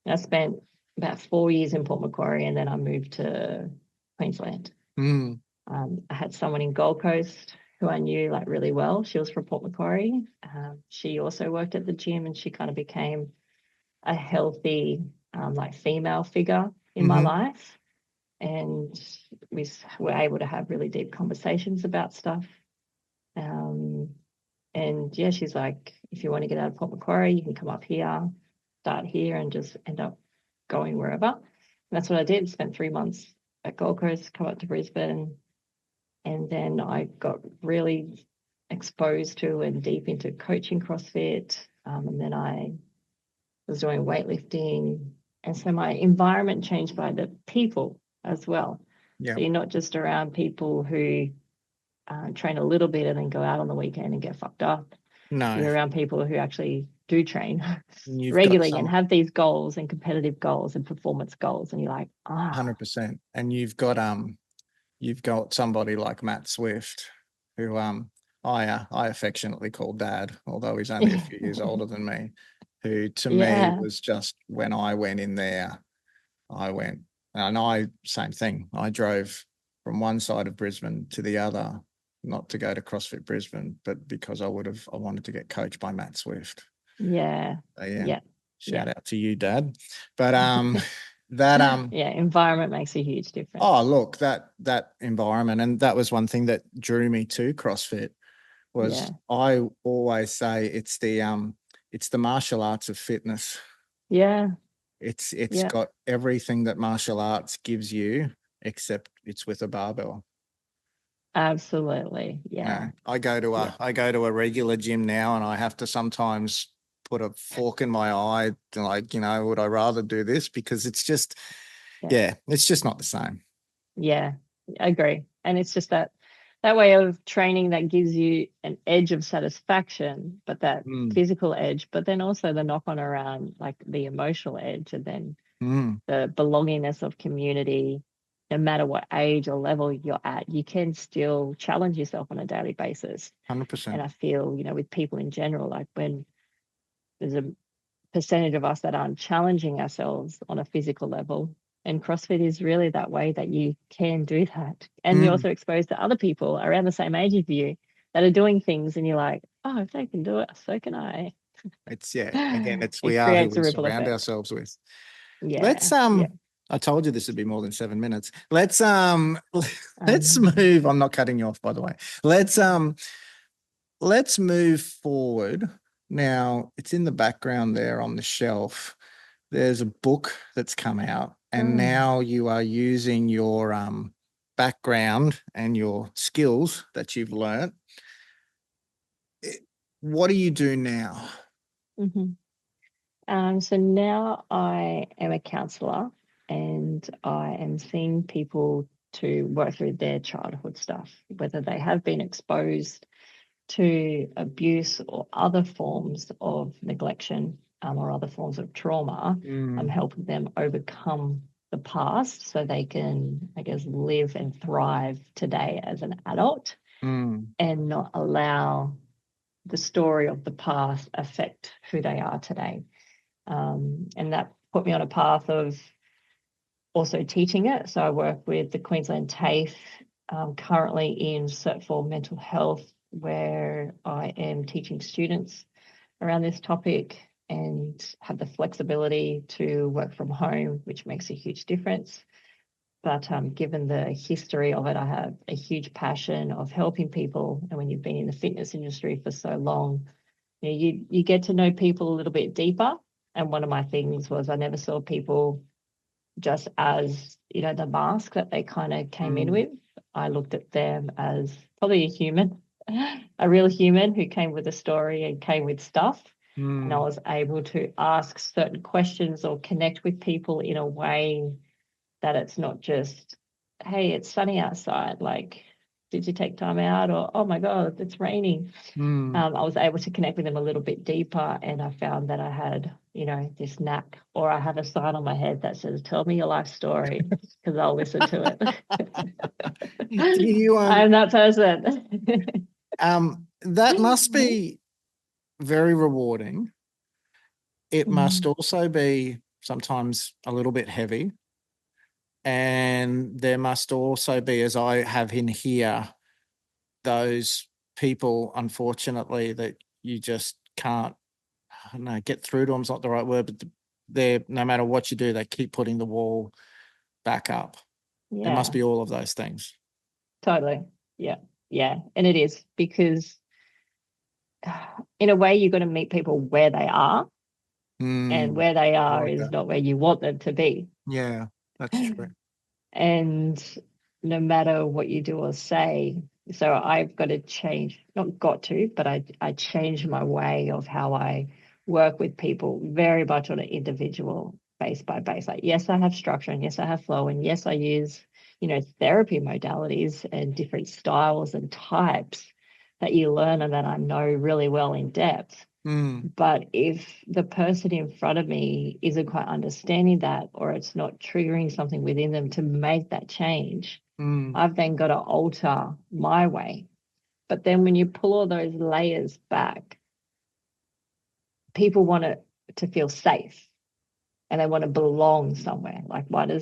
And I spent about 4 years in Port Macquarie, and then I moved to Queensland. I had someone in Gold Coast who I knew like really well. She was from Port Macquarie. She also worked at the gym, and she kind of became a healthy like female figure in my life. And we were able to have really deep conversations about stuff. And yeah, she's like, if you want to get out of Port Macquarie, you can come up here, start here, and just end up going wherever. And that's what I did. Spent 3 months at Gold Coast, come up to Brisbane. And then I got really exposed to and deep into coaching CrossFit. And then I was doing weightlifting. And so my environment changed by the people as well. So you're not just around people who train a little bit and then go out on the weekend and get fucked up. No. You're around people who actually do train You've regularly and have these goals and competitive goals and performance goals, and you're like, 100%. And you've got somebody like Matt Swift, who I affectionately call Dad, although he's only a few years older than me, who to me was just, when I went in there, same thing. I drove from one side of Brisbane to the other, not to go to CrossFit Brisbane, but because I wanted to get coached by Matt Swift. Yeah. So, yeah. Shout out to you, Dad. But environment makes a huge difference. Oh, look, that environment, and that was one thing that drew me to CrossFit. Was I always say it's the martial arts of fitness. Yeah. It's got everything that martial arts gives you, except it's with a barbell. Absolutely. Yeah. I go to a regular gym now, and I have to sometimes put a fork in my eye, like, would I rather do this? Because it's just, it's just not the same. Yeah, I agree. And it's just that way of training that gives you an edge of satisfaction, but that physical edge, but then also the knock on around, like the emotional edge, and then the belongingness of community. No matter what age or level you're at, you can still challenge yourself on a daily basis. 100%. And I feel, with people in general, like when there's a percentage of us that aren't challenging ourselves on a physical level, and CrossFit is really that way that you can do that. And you're also exposed to other people around the same age as you that are doing things, and you're like, oh, if they can do it, so can I. It's we are who we surround ourselves with. Let's I told you this would be more than 7 minutes. Let's move. I'm not cutting you off, by the way. Let's move forward. Now, it's in the background there on the shelf. There's a book that's come out, and now you are using your background and your skills that you've learned. What do you do now? So now I am a counsellor, and I am seeing people to work through their childhood stuff, whether they have been exposed to abuse or other forms of neglection or other forms of trauma. I'm helping them overcome the past so they can, I guess, live and thrive today as an adult and not allow the story of the past affect who they are today. And that put me on a path of also teaching it. So I work with the Queensland TAFE, currently in Cert for Mental Health, where I am teaching students around this topic and have the flexibility to work from home, which makes a huge difference. But given the history of it, I have a huge passion of helping people. And when you've been in the fitness industry for so long, you get to know people a little bit deeper. And one of my things was I never saw people just as, the mask that they kind of came in with. I looked at them as probably a human, a real human who came with a story and came with stuff. And I was able to ask certain questions or connect with people in a way that it's not just, hey, it's sunny outside, like, did you take time out? Or, oh my God, it's raining. I was able to connect with them a little bit deeper, and I found that I had, this knack, or I have a sign on my head that says, tell me your life story, because I'll listen to it. I'm that person. That must be very rewarding. It must also be sometimes a little bit heavy. And there must also be, as I have in here, those people, unfortunately, that you just can't, I don't know, get through to them is not the right word, but they're, no matter what you do, they keep putting the wall back up. It must be all of those things. Totally. Yeah. Yeah. And it is, because in a way, you've got to meet people where they are, and where they are is not where you want them to be. Yeah, that's true. And no matter what you do or say, so I've got to change, not got to, but I changed my way of how I work with people very much on an individual base by base. Like, yes, I have structure, and yes, I have flow, and yes, I use, therapy modalities and different styles and types that you learn and that I know really well in depth. But if the person in front of me isn't quite understanding that, or it's not triggering something within them to make that change, I've then got to alter my way. But then when you pull all those layers back, people want to feel safe and they want to belong somewhere. Like, why do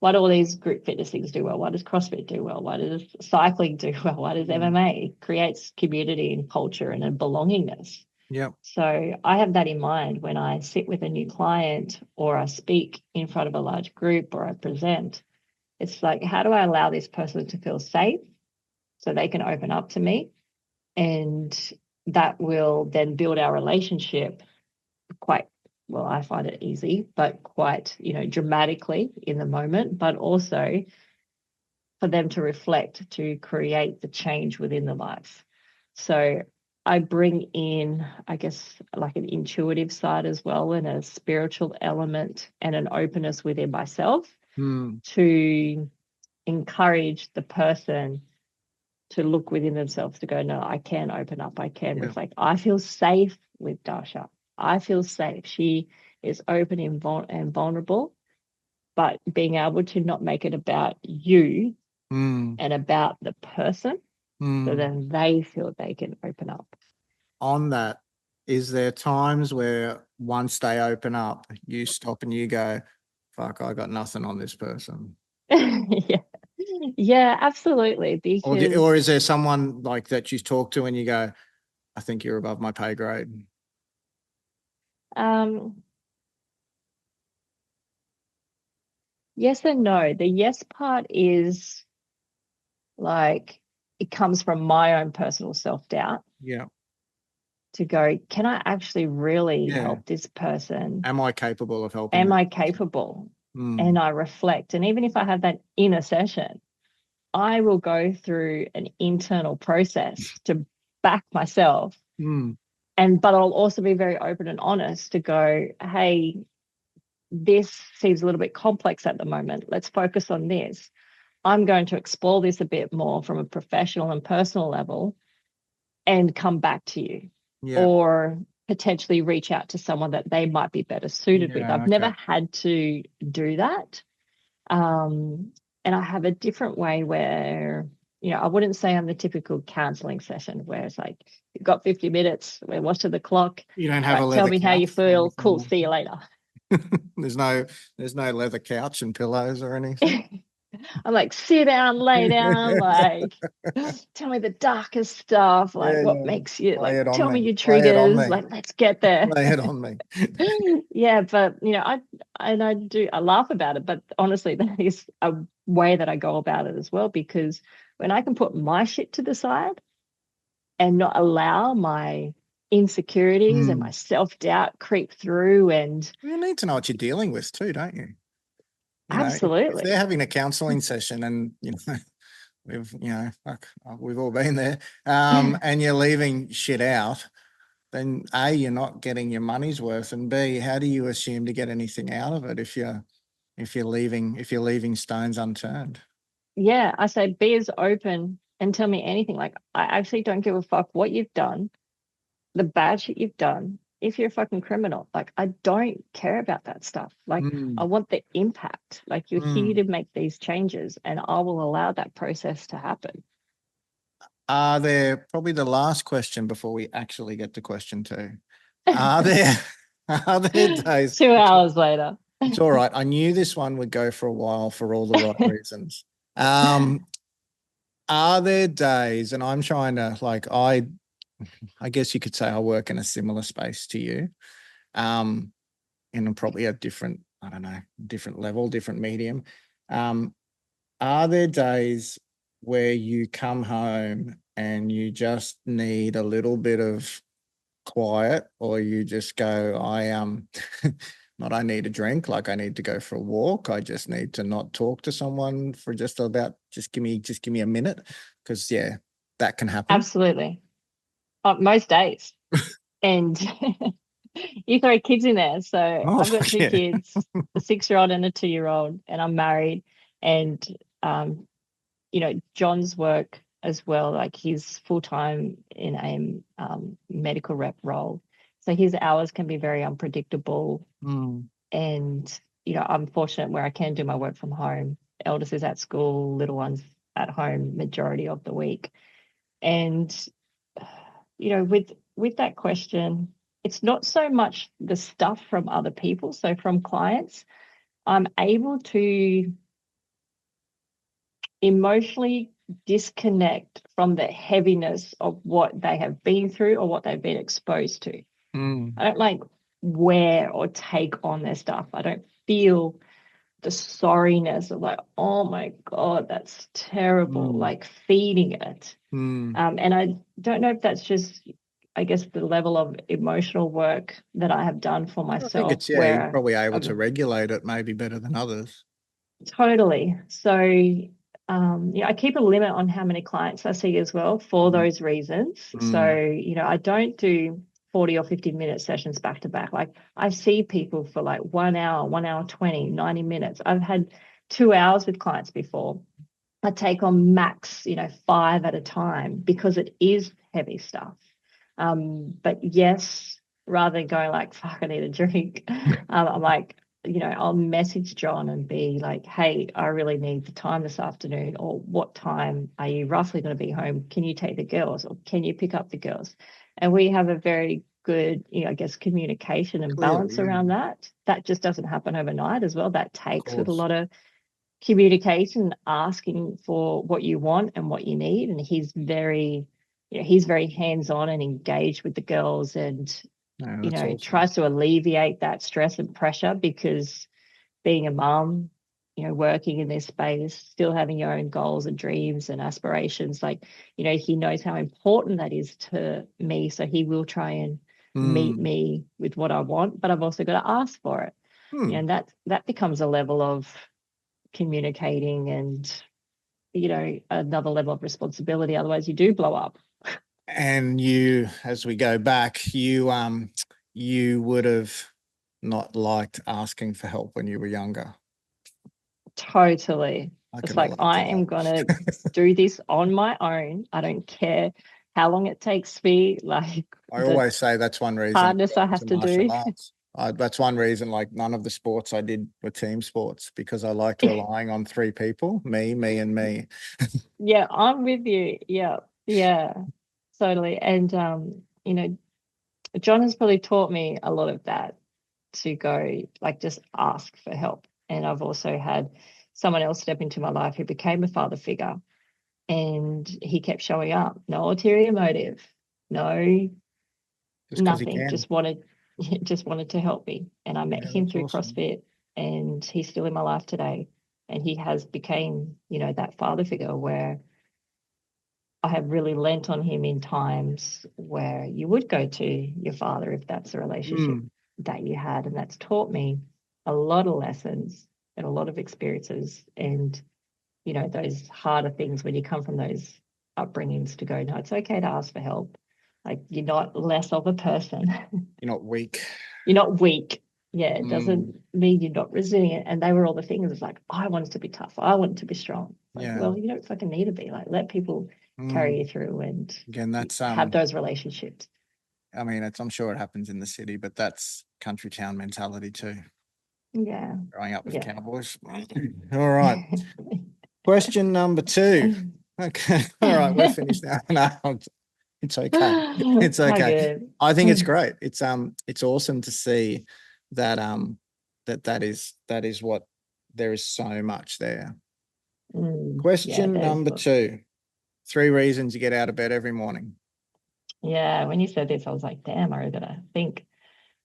all these group fitness things do well? Why does CrossFit do well? Why does cycling do well? Why does MMA? Creates community and culture and a belongingness. Yep. So I have that in mind when I sit with a new client, or I speak in front of a large group, or I present. It's like, how do I allow this person to feel safe so they can open up to me? And that will then build our relationship quite, well, I find it easy, but quite, dramatically in the moment, but also for them to reflect, to create the change within the life. So I bring in, I guess, like an intuitive side as well, and a spiritual element and an openness within myself to encourage the person to look within themselves, to go, no, I can open up, I can reflect. I feel safe with Darcia. I feel safe. She is open and vulnerable, but being able to not make it about you and about the person, so then they feel they can open up. On that, is there times where once they open up, you stop and you go, fuck, I got nothing on this person? Yeah, absolutely. Because or is there someone like that you talk to and you go, I think you're above my pay grade? Yes and no. The yes part is like, it comes from my own personal self-doubt. Yeah. To go, can I actually really help this person? Am I capable of helping? Am I capable? And I reflect. And even if I have that inner session, I will go through an internal process to back myself. But I'll also be very open and honest to go, hey, this seems a little bit complex at the moment. Let's focus on this. I'm going to explore this a bit more from a professional and personal level and come back to you. Or potentially reach out to someone that they might be better suited with. I've never had to do that. And I have a different way where, I wouldn't say I'm the typical counseling session where it's like, you've got 50 minutes, we're watching the clock. You don't have a leather tell me couch how you feel. Cool, see you later. There's no leather couch and pillows or anything. I'm like, sit down, lay down, like, tell me the darkest stuff, like what makes you, like, tell me your triggers, like, let's get there. Lay it on me. Yeah, but I laugh about it, but honestly, that is a way that I go about it as well, because when I can put my shit to the side and not allow my insecurities and my self-doubt creep through, and you need to know what you're dealing with too, don't you? Absolutely. If they're having a counseling session and we've all been there, and you're leaving shit out, then A, you're not getting your money's worth, and B, how do you assume to get anything out of it if you're leaving stones unturned? Yeah, I say be as open and tell me anything. Like, I actually don't give a fuck what you've done, the bad shit you've done. If you're a fucking criminal, like, I don't care about that stuff. Like, I want the impact. Like, you're here to make these changes, and I will allow that process to happen. Are there, probably the last question before we actually get to question 2, are there days 2 hours later? It's all right. I knew this one would go for a while for all the right reasons. Are there days, and I'm trying to, like, I guess you could say I work in a similar space to you, and probably a different, I don't know, different level, different medium. Are there days where you come home and you just need a little bit of quiet, or you just go, I need a drink, like I need to go for a walk, I just need to not talk to someone for just give me a minute, because that can happen. Absolutely. Most days. And you throw kids in there. So I've got 2 kids, a 6-year-old and a 2-year-old, and I'm married. And John's work as well. Like he's full-time in a medical rep role. So his hours can be very unpredictable. And, you know, I'm fortunate where I can do my work from home. Eldest is at school, little one's at home majority of the week. And, you know, with that question, it's not so much the stuff from other people. So from clients, I'm able to emotionally disconnect from the heaviness of what they have been through or what they've been exposed to. I don't like wear or take on their stuff. I don't feel the sorriness of like, oh my God, that's terrible, like feeding it. And I don't know if that's just, I guess, the level of emotional work that I have done for myself. I think it's, you're probably able to regulate it maybe better than others. Totally. So, yeah, I keep a limit on how many clients I see as well for those reasons. So, you know, I don't do 40 or 50-minute sessions back to back. Like I see people for like 1 hour, 1 hour 20, 90 minutes. I've had 2 hours with clients before. I take on max, you know, 5 at a time because it is heavy stuff. But yes, rather than going like, fuck, I need a drink, I'm like, you know, I'll message John and be like, hey, I really need the time this afternoon, or what time are you roughly going to be home? Can you take the girls, or can you pick up the girls? And we have a very good, you know, I guess, communication and balance around that. That just doesn't happen overnight as well. That takes with a lot of communication, asking for what you want and what you need. And he's very, you know, he's very hands-on and engaged with the girls, and you know, awesome. Tries to alleviate that stress and pressure, because being a mum, you know, working in this space, still having your own goals and dreams and aspirations, like, you know, he knows how important that is to me. So he will try and meet me with what I want, but I've also got to ask for it. And that becomes a level of communicating and, you know, another level of responsibility. Otherwise you do blow up. And you, as we go back, you would have not liked asking for help when you were younger. Totally. It's like, I am going to do this on my own. I don't care how long it takes me. Like, I always say that's one reason. Hardness I have to do. That's one reason, like, none of the sports I did were team sports, because I liked relying on 3 people, me, and me. Yeah, I'm with you. Yeah, totally. And, you know, John has probably taught me a lot of that, to go, like, just ask for help. And I've also had someone else step into my life who became a father figure, and he kept showing up. No ulterior motive, no, nothing. Just wanted to help me. And I met him through CrossFit, and he's still in my life today. And he has became, you know, that father figure where I have really lent on him in times where you would go to your father if that's a relationship that you had. And that's taught me a lot of lessons and a lot of experiences, and, you know, those harder things when you come from those upbringings, to go, no, it's okay to ask for help. Like, you're not less of a person. You're not weak. You're not weak. Yeah, it doesn't mean you're not resilient. And they were all the things. It's like, I wanted to be tough. I wanted to be strong. Like, well, you don't fucking need to be. Like, let people carry you through, and again, that's have those relationships. I mean, I'm sure it happens in the city, but that's country town mentality too. Yeah. Growing up with cowboys. All right. Question number 2. Okay. All right, we're finished now. No, it's okay. It's okay. I think it's great. It's awesome to see that that is what, there is so much there. Question number 2. 3 reasons you get out of bed every morning. Yeah, when you said this, I was like, damn, I gotta think.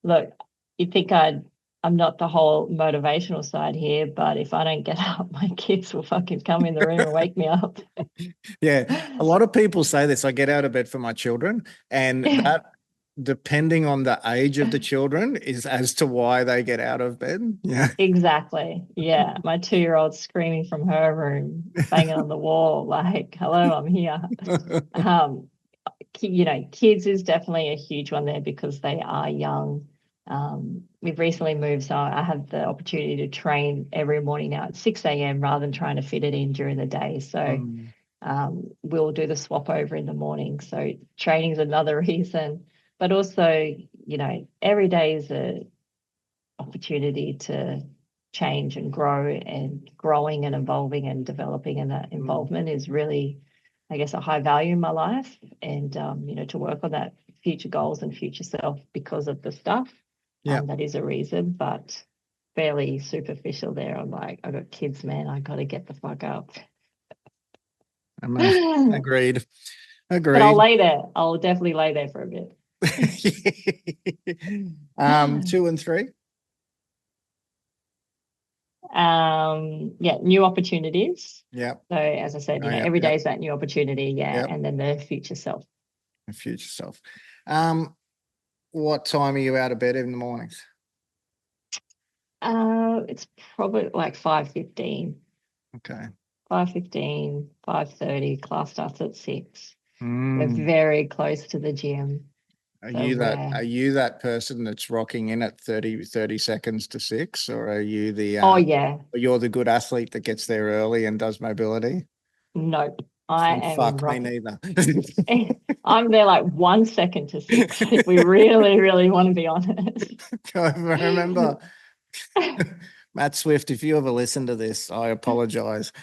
Look, you'd think I'm not the whole motivational side here, but if I don't get up, my kids will fucking come in the room and wake me up. Yeah, a lot of people say this. I get out of bed for my children, and that, depending on the age of the children, is as to why they get out of bed. Yeah, exactly. Yeah, my 2-year-old screaming from her room, banging on the wall, like, hello, I'm here. You know, kids is definitely a huge one there, because they are young. We've recently moved, so I have the opportunity to train every morning now at 6 a.m. rather than trying to fit it in during the day. So we'll do the swap over in the morning. So training is another reason, but also, you know, every day is a opportunity to change and grow, and growing and evolving and developing, and that involvement is really, I guess, a high value in my life. And you know, to work on that future goals and future self because of the stuff, that is a reason, but fairly superficial there. I'm like, I got kids, man, I got to get the fuck up. Agreed. But I'll lay there. I'll definitely lay there for a bit. 2 and 3. New opportunities. Yeah. So as I said, you know, every day is that new opportunity. And then the future self. The future self. What time are you out of bed in the mornings? It's probably like 5:15. Okay. 5:15, 5:30. Class starts at 6. We're very close to the gym. Are you that person that's rocking in at 30 seconds to 6, or are you the you're the good athlete that gets there early and does mobility? Nope. I am fuck me neither. I'm there like 1 second to 6 if we really, really want to be honest. I remember Matt Swift, if you ever listen to this, I apologize.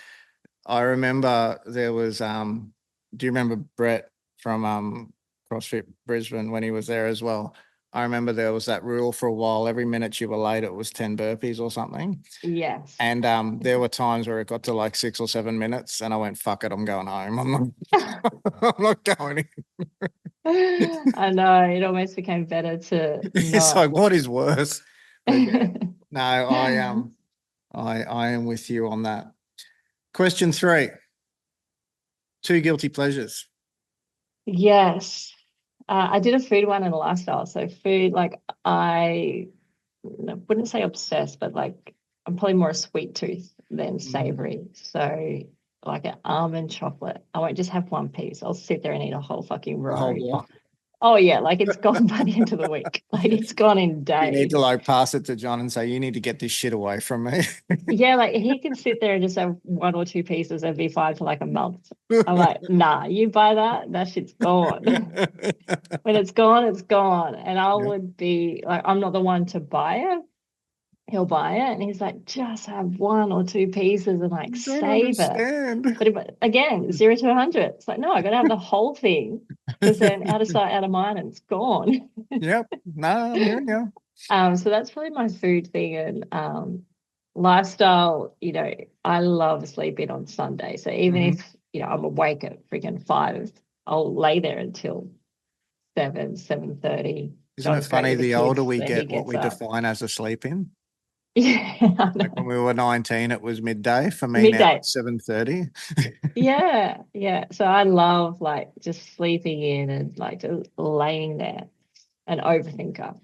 I remember there was do you remember Brett from CrossFit Brisbane when he was there as well? I remember there was that rule for a while. Every minute you were late, it was 10 burpees or something. Yes. And there were times where it got to like 6 or 7 minutes and I went, fuck it, I'm going home. I'm not going in. I know. It almost became better to It's like, what is worse? No, I am with you on that. Question 3. 2 guilty pleasures. Yes. I did a food one and a lifestyle. So food, like I wouldn't say obsessed, but like I'm probably more a sweet tooth than savory. So like an almond chocolate, I won't just have one piece. I'll sit there and eat a whole fucking row. Oh yeah, like it's gone by the end of the week. Like it's gone in days. You need to like pass it to John and say, you need to get this shit away from me. Yeah, like he can sit there and just have 1 or 2 pieces and be fine for like a month. I'm like, nah, you buy that shit's gone. When it's gone, it's gone. And I would be like, I'm not the one to buy it. He'll buy it and he's like, just have 1 or 2 pieces and like save it. But again, 0 to 100. It's like, no, I got to have the whole thing, because then out of sight, out of mind, and it's gone. Yep. No, here we go. So that's probably my food thing. And lifestyle, you know, I love sleeping on Sunday. So even if, you know, I'm awake at freaking 5, I'll lay there until 7:30. Isn't it funny, the older we get, what we define as a sleep in? Yeah. Like when we were 19, it was midday. For me now, it's 7:30. Yeah. So I love like just sleeping in and like just laying there, an overthinker.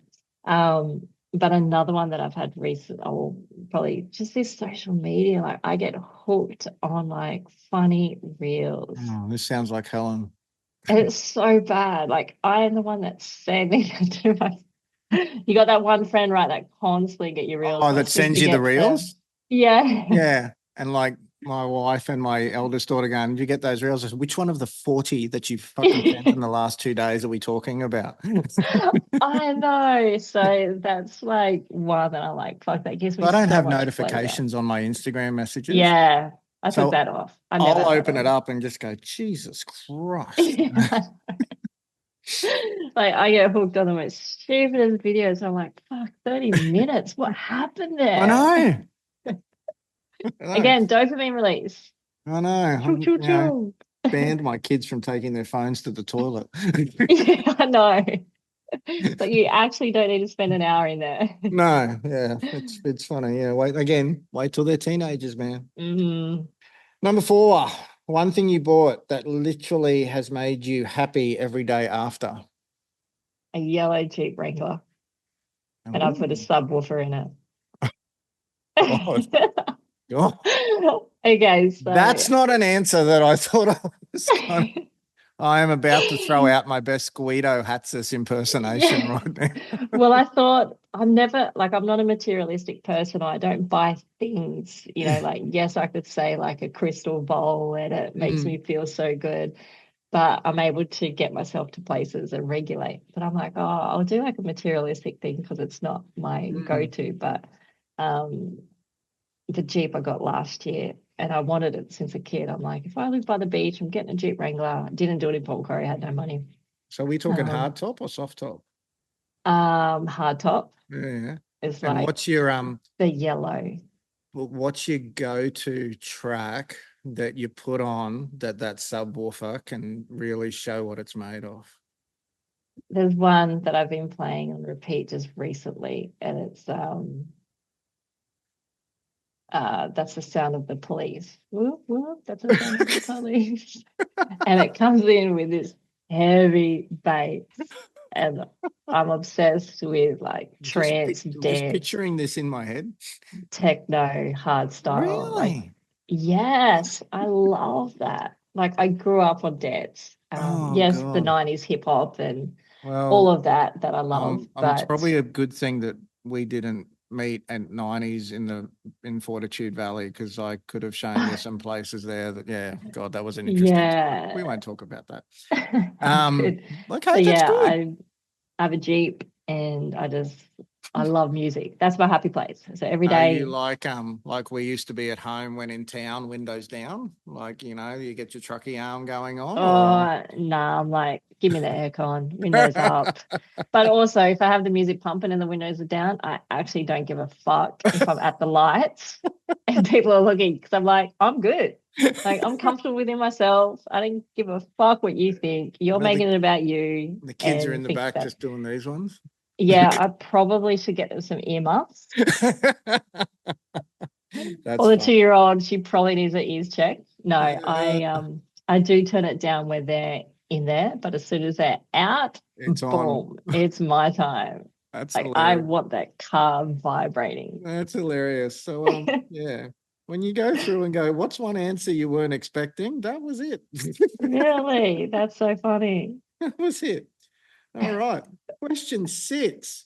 But another one that I've had recently, probably just this social media, like I get hooked on like funny reels. Oh, this sounds like Helen. And it's so bad. Like I am the one that sent me to do my. You got that one friend, right, that constantly get your reels. Oh, that sends you the reels? Yeah. Yeah. And like my wife and my eldest daughter going, did you get those reels? I said, which one of the 40 that you've fucking sent in the last 2 days are we talking about? I know. So that's like one that I like, fuck, that gives me I don't so have much notifications pleasure on my Instagram messages. Yeah. I took that off. I'll open it up and just go, Jesus Christ. Like I get hooked on the most stupidest videos. I'm like, fuck, 30 minutes. What happened there? I know. Again, dopamine release. I know. Choo, choo. Banned my kids from taking their phones to the toilet. Yeah, I know. But you actually don't need to spend an hour in there. No, yeah. It's funny. Yeah. Wait till they're teenagers, man. Number 4. One thing you bought that literally has made you happy every day after. A yellow Jeep Wrangler. And I put a subwoofer in it. God. Okay, so that's not an answer that I thought I was going to. I am about to throw out my best Guido Hatzis impersonation right now. Well, I thought I'm never like, I'm not a materialistic person. I don't buy things, you know, like, yes, I could say like a crystal bowl and it makes me feel so good, but I'm able to get myself to places and regulate. But I'm like, oh, I'll do like a materialistic thing because it's not my go-to. But the Jeep I got last year, and I wanted it since a kid. I'm like, if I live by the beach, I'm getting a Jeep Wrangler. I didn't do it in Port Macquarie. I had no money. So are we talking hard top or soft top? Hard top. Yeah. It's And like what's your the yellow. what's your go-to track that you put on that subwoofer can really show what it's made of? There's one that I've been playing on repeat just recently, and it's that's the sound of the police. Whoop, whoop, that's the sound of the police. And it comes in with this heavy bass, and I'm obsessed with like trance, Just dance, picturing this in my head. techno, hard style. Really? Like, yes, I love that. Like, I grew up on dance. Yes, God. the 90s hip hop and all of that I love. It's but probably a good thing that we didn't meet at 90s in Fortitude Valley, because I could have shown you some places there that, God, that was an interesting time. We won't talk about that. Okay, so that's good. I have a Jeep and I love music. That's my happy place. So every day. Are you like we used to be at home when in town, windows down, like, you know, you get your trucky arm going on? Oh, no, I'm like, give me the aircon, windows up. But also, if I have the music pumping and the windows are down, I actually don't give a fuck if I'm at the lights and people are looking, because I'm like, I'm good. Like, I'm comfortable within myself. I don't give a fuck what you think. You're making it about you. The kids are in the back just doing these ones. Yeah, I probably should get them some earmuffs. Or the 2-year-old, she probably needs her ears checked. No, I do turn it down when they're in there, but as soon as they're out, it's boom, it's my time. That's like hilarious. I want that car vibrating. That's hilarious. So yeah. When you go through and go, what's one answer you weren't expecting? That was it. Really? That's so funny. That was it. All right. Question 6.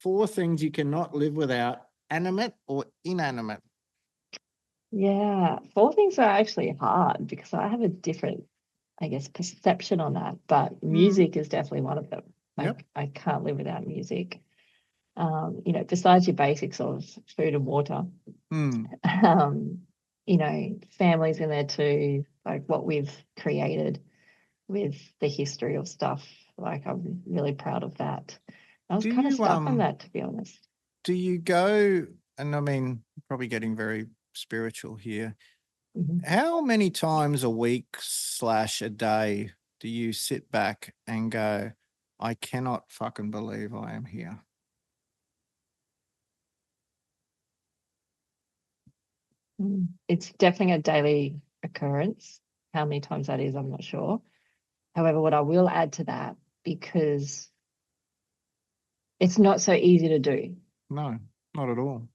4 things you cannot live without, animate or inanimate. Yeah. 4 things are actually hard because I have a different, I guess, perception on that. But music is definitely one of them. Like, I can't live without music. You know, besides your basics of food and water, you know, families in there too, like what we've created with the history of stuff. Like, I'm really proud of that. I was kind of stuck on that, to be honest. Do you go, and I mean, probably getting very spiritual here, how many times a week / a day do you sit back and go, I cannot fucking believe I am here? It's definitely a daily occurrence. How many times that is, I'm not sure. However, what I will add to that, because it's not so easy to do. No, not at all.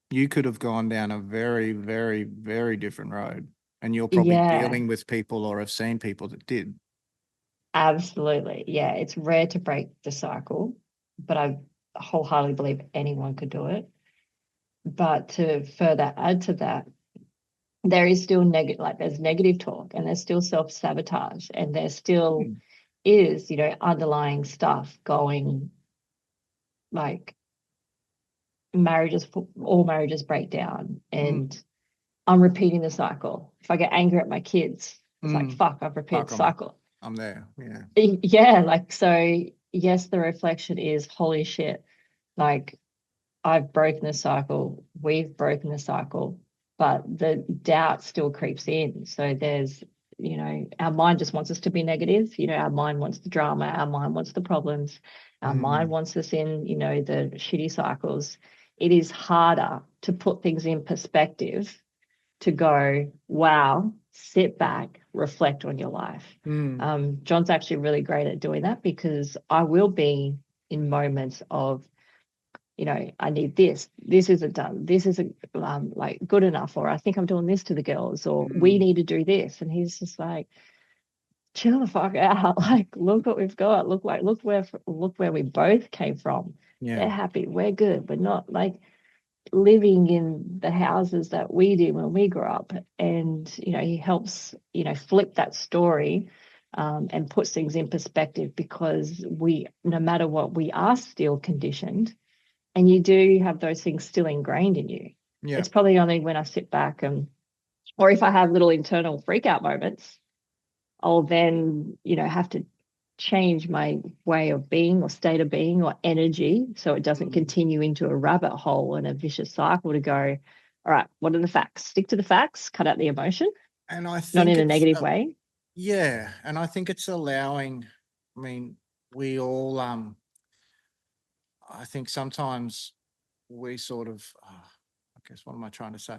You could have gone down a very, very, very different road, and you're probably dealing with people or have seen people that did. Absolutely. Yeah, it's rare to break the cycle, but I wholeheartedly believe anyone could do it. But to further add to that, there is still negative, like there's negative talk, and there's still self-sabotage, and there still is, you know, underlying stuff going, like all marriages break down, and I'm repeating the cycle. If I get angry at my kids, it's like, fuck, I've repeated the cycle. I'm there. Yeah. Yeah. Like, so yes, the reflection is, holy shit, like I've broken the cycle. We've broken the cycle, but the doubt still creeps in. So there's, you know, our mind just wants us to be negative. You know, our mind wants the drama. Our mind wants the problems. Our mind wants us in, you know, the shitty cycles. It is harder to put things in perspective, to go, wow, sit back, reflect on your life. John's actually really great at doing that, because I will be in moments of, you know, I need this isn't done, this isn't like good enough, or I think I'm doing this to the girls, or we need to do this. And he's just like, chill the fuck out. Like, look what we've got. Look where we both came from. They're happy. We're good. We're not like living in the houses that we did when we grew up. And, he helps, flip that story and puts things in perspective, because no matter what, we are still conditioned, and you do have those things still ingrained in you. Yeah. It's probably only when I sit back or if I have little internal freak out moments, I'll then, have to change my way of being or state of being or energy, so it doesn't continue into a rabbit hole and a vicious cycle to go, all right, what are the facts? Stick to the facts, cut out the emotion. And I think not in a negative way. Yeah. And I think it's allowing, we all, I think sometimes we sort of, I guess, what am I trying to say?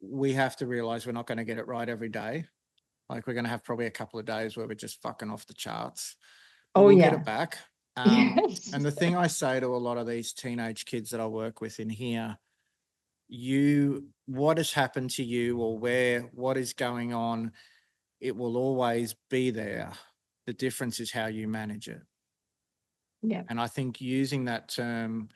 We have to realize we're not going to get it right every day. Like, we're going to have probably a couple of days where we're just fucking off the charts. But we'll get it back. Yes. And the thing I say to a lot of these teenage kids that I work with in here, what has happened to you, or what is going on, it will always be there. The difference is how you manage it. Yeah. And I think using that term,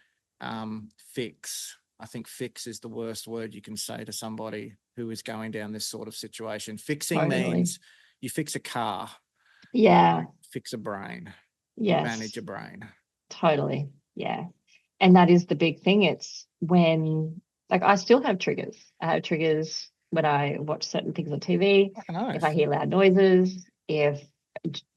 fix, I think fix is the worst word you can say to somebody who is going down this sort of situation. Fixing means you fix a car. Yeah. Fix a brain. Yes. Manage a brain. Totally. Yeah. And that is the big thing. It's when, like, I still have triggers. I have triggers when I watch certain things on TV, if I hear loud noises, if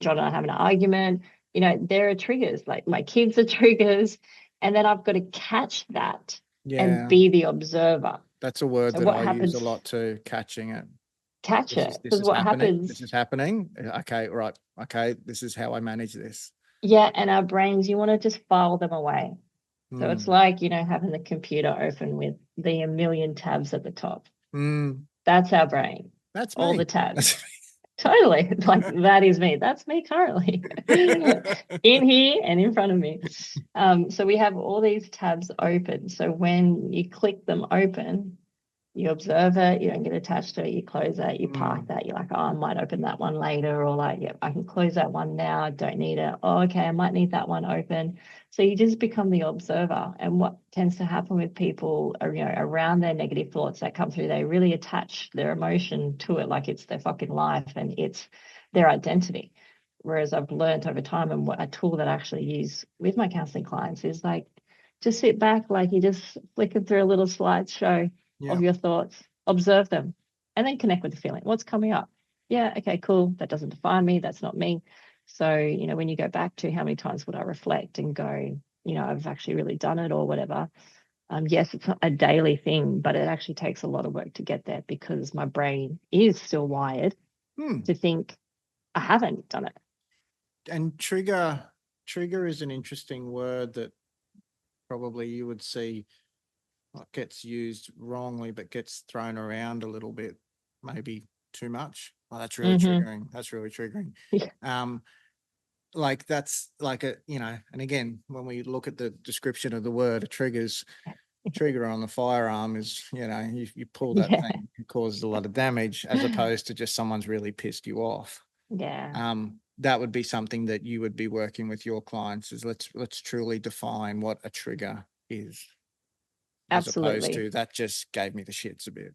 John and I have an argument, there are triggers. Like, my kids are triggers. And then I've got to catch that and be the observer. That's a word that I use a lot too, catching it. Catch it. Because what happens... This is happening. Okay, right. Okay, this is how I manage this. Yeah, and our brains, you want to just file them away. So it's like, having the computer open with the a million tabs at the top. That's our brain. That's me. All the tabs. Totally. Like, that is me. That's me currently in here and in front of me. So we have all these tabs open. So when you click them open, you observe it, you don't get attached to it, you close it, you park that, you're like, oh, I might open that one later, or like, yeah, I can close that one now, I don't need it. Oh, okay, I might need that one open. So you just become the observer. And what tends to happen with people are, around their negative thoughts that come through, they really attach their emotion to it like it's their fucking life and it's their identity. Whereas I've learned over time, and what a tool that I actually use with my counseling clients is like, just sit back, like you're just flicking through a little slideshow of your thoughts, observe them, and then connect with the feeling. What's coming up? Yeah, okay, cool. That doesn't define me. That's not me. So, when you go back to how many times would I reflect and go, I've actually really done it or whatever. Yes, it's not a daily thing, but it actually takes a lot of work to get there, because my brain is still wired to think I haven't done it. And trigger is an interesting word that probably you would see gets used wrongly, but gets thrown around a little bit, maybe too much. Oh, that's really triggering. That's really triggering. Yeah. Like, that's like and again, when we look at the description of the word, a trigger on the firearm is, you pull that thing, it causes a lot of damage, as opposed to just someone's really pissed you off. Yeah. That would be something that you would be working with your clients, is let's truly define what a trigger is. Absolutely. As opposed to that just gave me the shits a bit,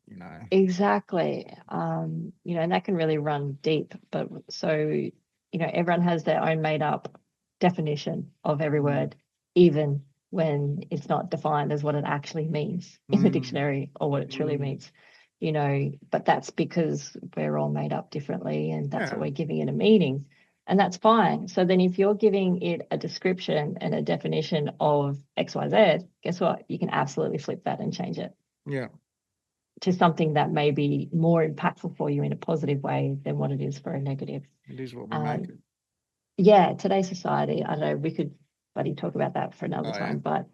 Exactly. And that can really run deep. But so, everyone has their own made up definition of every word, even when it's not defined as what it actually means in the dictionary or what it truly means, but that's because we're all made up differently, and that's what we're giving it a meaning. And that's fine. So then if you're giving it a description and a definition of XYZ, guess what? You can absolutely flip that and change it. Yeah. To something that may be more impactful for you in a positive way than what it is for a negative. It is what we make it. Yeah, today's society, I don't know, we could bloody talk about that for another time, but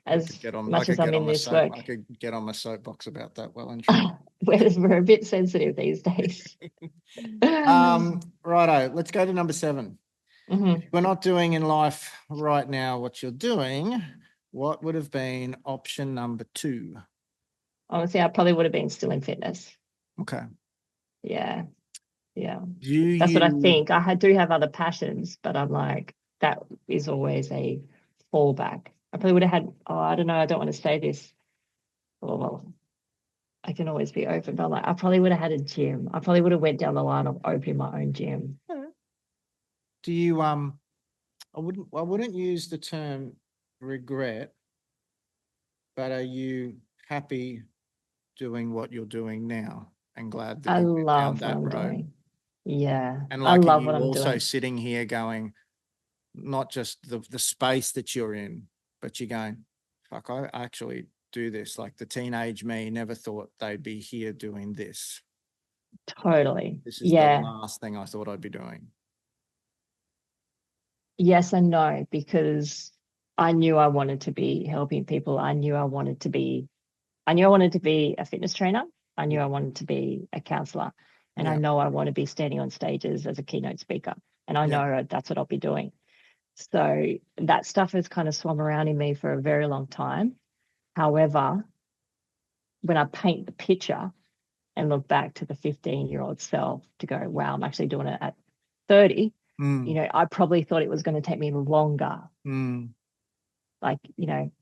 as much as I'm in this work, I could get on my soapbox about that well and truly. We're a bit sensitive these days. Righto, let's go to number 7. If we're not doing in life right now what you're doing, what would have been option number 2? Honestly, I probably would have been still in fitness. Okay. Yeah. That's what I think. I do have other passions, but I'm like, that is always a fallback. I probably would have had, I don't know, I don't want to say this. Well, I can always be open, but like I probably would have had a gym. I probably would have went down the line of opening my own gym. Do you I wouldn't use the term regret, but are you happy doing what you're doing now and glad that I you went down love what that I'm road? doing. Yeah. And I like, are love you what I'm also doing. sitting here going, not just the space that you're in, but you're going, fuck, I actually do this. Like the teenage me never thought they'd be here doing this. Totally. This is the Yeah. last thing I thought I'd be doing. Yes and no, because I knew I wanted to be helping people. I knew I wanted to be a fitness trainer. I knew I wanted to be a counselor. And I know I want to be standing on stages as a keynote speaker. And I know that's what I'll be doing. So that stuff has kind of swum around in me for a very long time. However, when I paint the picture and look back to the 15-year-old self to go, wow, I'm actually doing it at 30, you know, I probably thought it was going to take me longer, like, you know,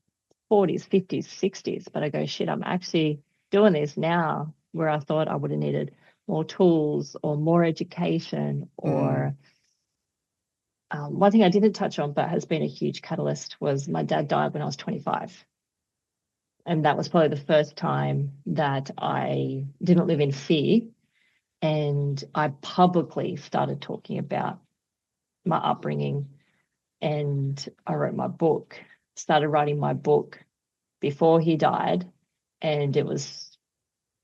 40s, 50s, 60s. But I go, shit, I'm actually doing this now where I thought I would have needed more tools or more education or one thing I didn't touch on, but has been a huge catalyst, was my dad died when I was 25. And that was probably the first time that I didn't live in fear. And I publicly started talking about my upbringing. And I wrote my book, started writing my book before he died. And it was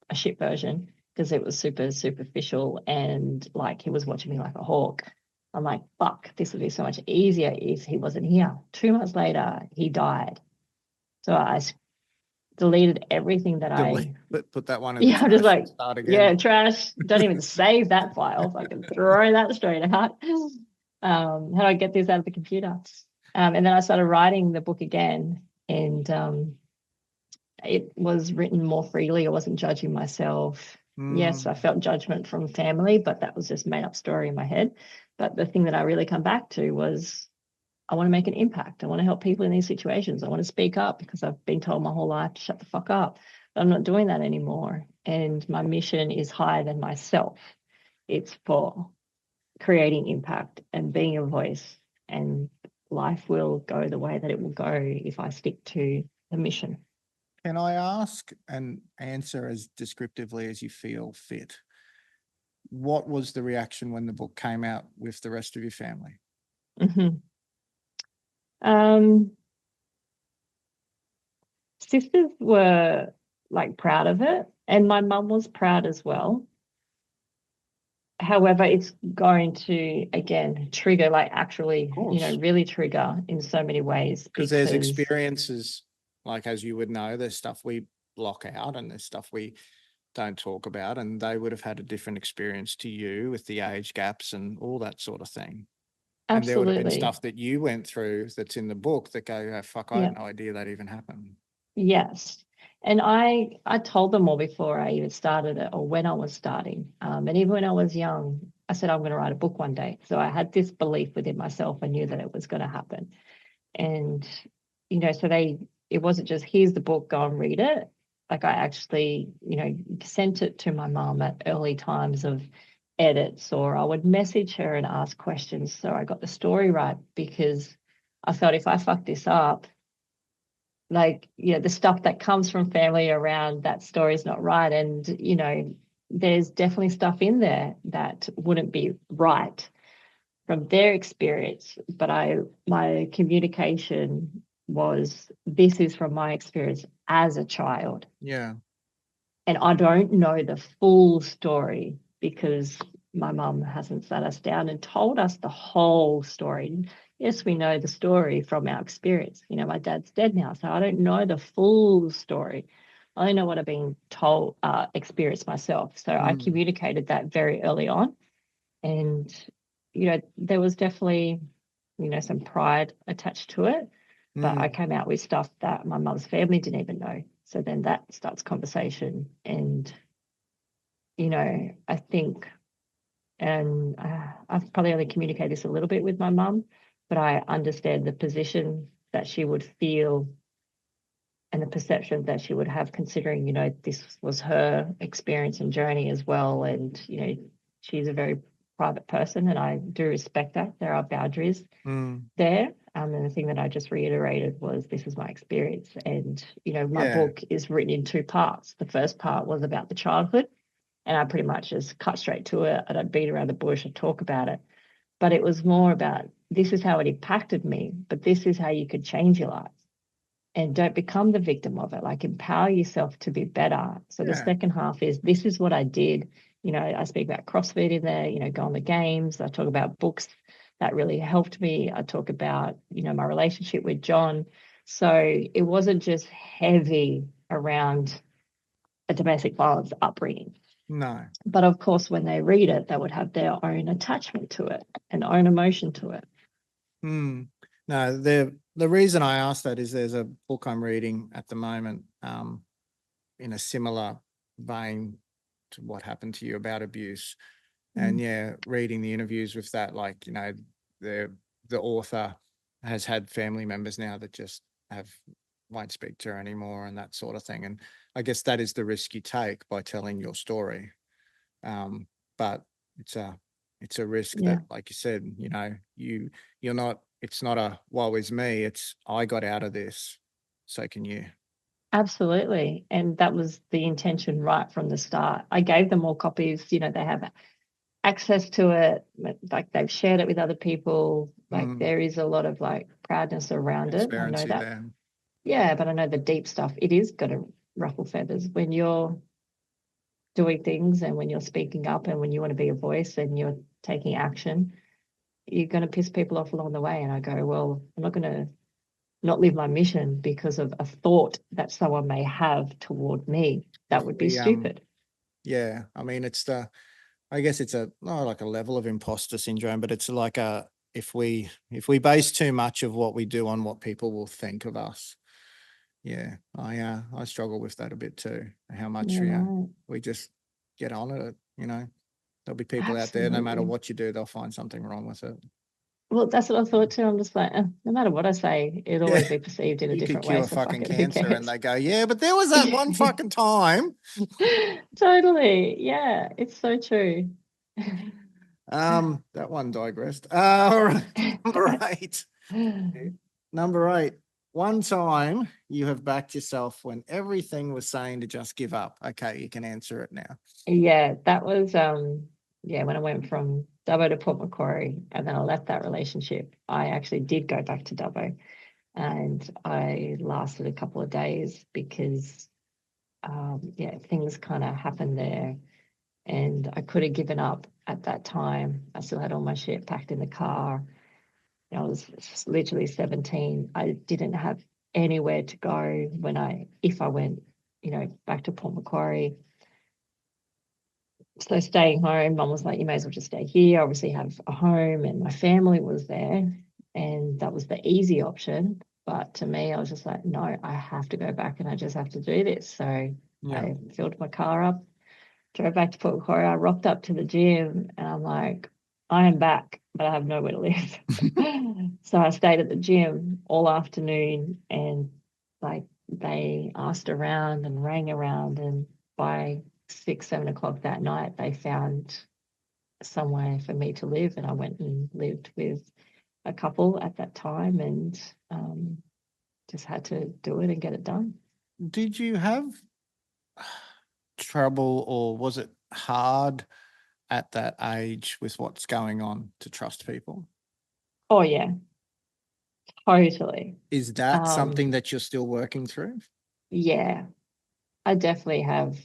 a shit version because it was super superficial and like he was watching me like a hawk. I'm like, fuck, this would be so much easier if he wasn't here. 2 months later, he died. So I deleted everything that put that one in the trash. I'm just like, start again. Yeah, trash. Don't even save that file. I can throw that straight out. How do I get this out of the computer? And then I started writing the book again, and it was written more freely. I wasn't judging myself. Yes, I felt judgment from family, but that was just made up story in my head. But the thing that I really come back to was I want to make an impact. I want to help people in these situations. I want to speak up because I've been told my whole life to shut the fuck up. But I'm not doing that anymore. And my mission is higher than myself. It's for creating impact and being a voice. And life will go the way that it will go if I stick to the mission. Can I ask and answer as descriptively as you feel fit? What was the reaction when the book came out with the rest of your family? Sisters were like proud of it, and my mum was proud as well. However, it's going to, again, trigger, like actually, you know, really trigger in so many ways. Because there's experiences, like as you would know, there's stuff we block out and there's stuff we don't talk about, and they would have had a different experience to you with the age gaps and all that sort of thing. Absolutely. And there would have been stuff that you went through that's in the book that go, oh, fuck, I had no idea that even happened. Yes. And I told them all before I even started it, or when I was starting. And even when I was young, I said, I'm going to write a book one day. So I had this belief within myself. I knew that it was going to happen. And, you know, so it wasn't just, here's the book, go and read it. Like I actually, you know, sent it to my mom at early times of edits, or I would message her and ask questions. So I got the story right, because I felt if I fuck this up, like, yeah, the stuff that comes from family around that story is not right. And, you know, there's definitely stuff in there that wouldn't be right from their experience. But my communication was, this is from my experience as a child. Yeah. And I don't know the full story because my mum hasn't sat us down and told us the whole story. Yes, we know the story from our experience. You know, my dad's dead now, so I don't know the full story. I only know what I've been told, experienced myself. So I communicated that very early on. And, you know, there was definitely, you know, some pride attached to it. But I came out with stuff that my mum's family didn't even know. So then that starts conversation. And, you know, I think, and I've probably only communicated this a little bit with my mum, but I understand the position that she would feel and the perception that she would have, considering, you know, this was her experience and journey as well. And, you know, she's a very private person, and I do respect that. There are boundaries there. And the thing that I just reiterated was, this is my experience. And, you know, my book is written in 2 parts. The first part was about the childhood, and I pretty much just cut straight to it. I don't beat around the bush. I talk about it. But it was more about, this is how it impacted me, but this is how you could change your life. And don't become the victim of it. Like, empower yourself to be better. So the second half is, this is what I did. You know, I speak about CrossFit in there, you know, go on the games. I talk about books that really helped me. I talk about, you know, my relationship with John. So it wasn't just heavy around a domestic violence upbringing. No. But of course, when they read it, they would have their own attachment to it and own emotion to it. No, the reason I asked that is there's a book I'm reading at the moment in a similar vein to what happened to you about abuse. And reading the interviews with that, like, you know, the author has had family members now that just won't speak to her anymore and that sort of thing. And I guess that is the risk you take by telling your story. But it's a risk that, like you said, you know, you're not, it's not a woe is me, it's I got out of this, so can you. Absolutely. And that was the intention right from the start. I gave them all copies, you know, they have access to it, like they've shared it with other people. Like there is a lot of like proudness around it. I know that. There. Yeah, but I know the deep stuff, it is going to ruffle feathers when you're doing things and when you're speaking up and when you want to be a voice and you're taking action. You're going to piss people off along the way. And I go, well, I'm not going to not live my mission because of a thought that someone may have toward me. That would be stupid. Yeah. I mean, I guess it's not like a level of imposter syndrome, but it's like if we base too much of what we do on what people will think of us. Yeah. I struggle with that a bit too. How much we just get on at it, you know. There'll be people out there, no matter what you do, they'll find something wrong with it. Well, that's what I thought too. I'm just like, no matter what I say, it'll always be perceived in a different way. You could cure fucking cancer and they go, yeah, but there was that one fucking time. Totally. Yeah, it's so true. That one digressed. All right. Number 8. One time you have backed yourself when everything was saying to just give up. Okay, you can answer it now. Yeah, that was when I went from Dubbo to Port Macquarie and then I left that relationship. I actually did go back to Dubbo, and I lasted a couple of days because things kind of happened there, and I could have given up at that time. I still had all my shit packed in the car. I was literally 17. I didn't have anywhere to go if I went, you know, back to Port Macquarie. So staying home, Mum was like, you may as well just stay here, obviously have a home, and my family was there, and that was the easy option. But to me, I was just like, no, I have to go back and I just have to do this. So I filled my car up, drove back to Port Macquarie. I rocked up to the gym and I'm like, I am back, but I have nowhere to live. So I stayed at the gym all afternoon, and like they asked around and rang around, and by 6-7 o'clock that night, they found somewhere for me to live, and I went and lived with a couple at that time, and just had to do it and get it done. Did you have trouble, or was it hard at that age with what's going on to trust people? Oh yeah, totally. Is that something that you're still working through? Yeah, I definitely have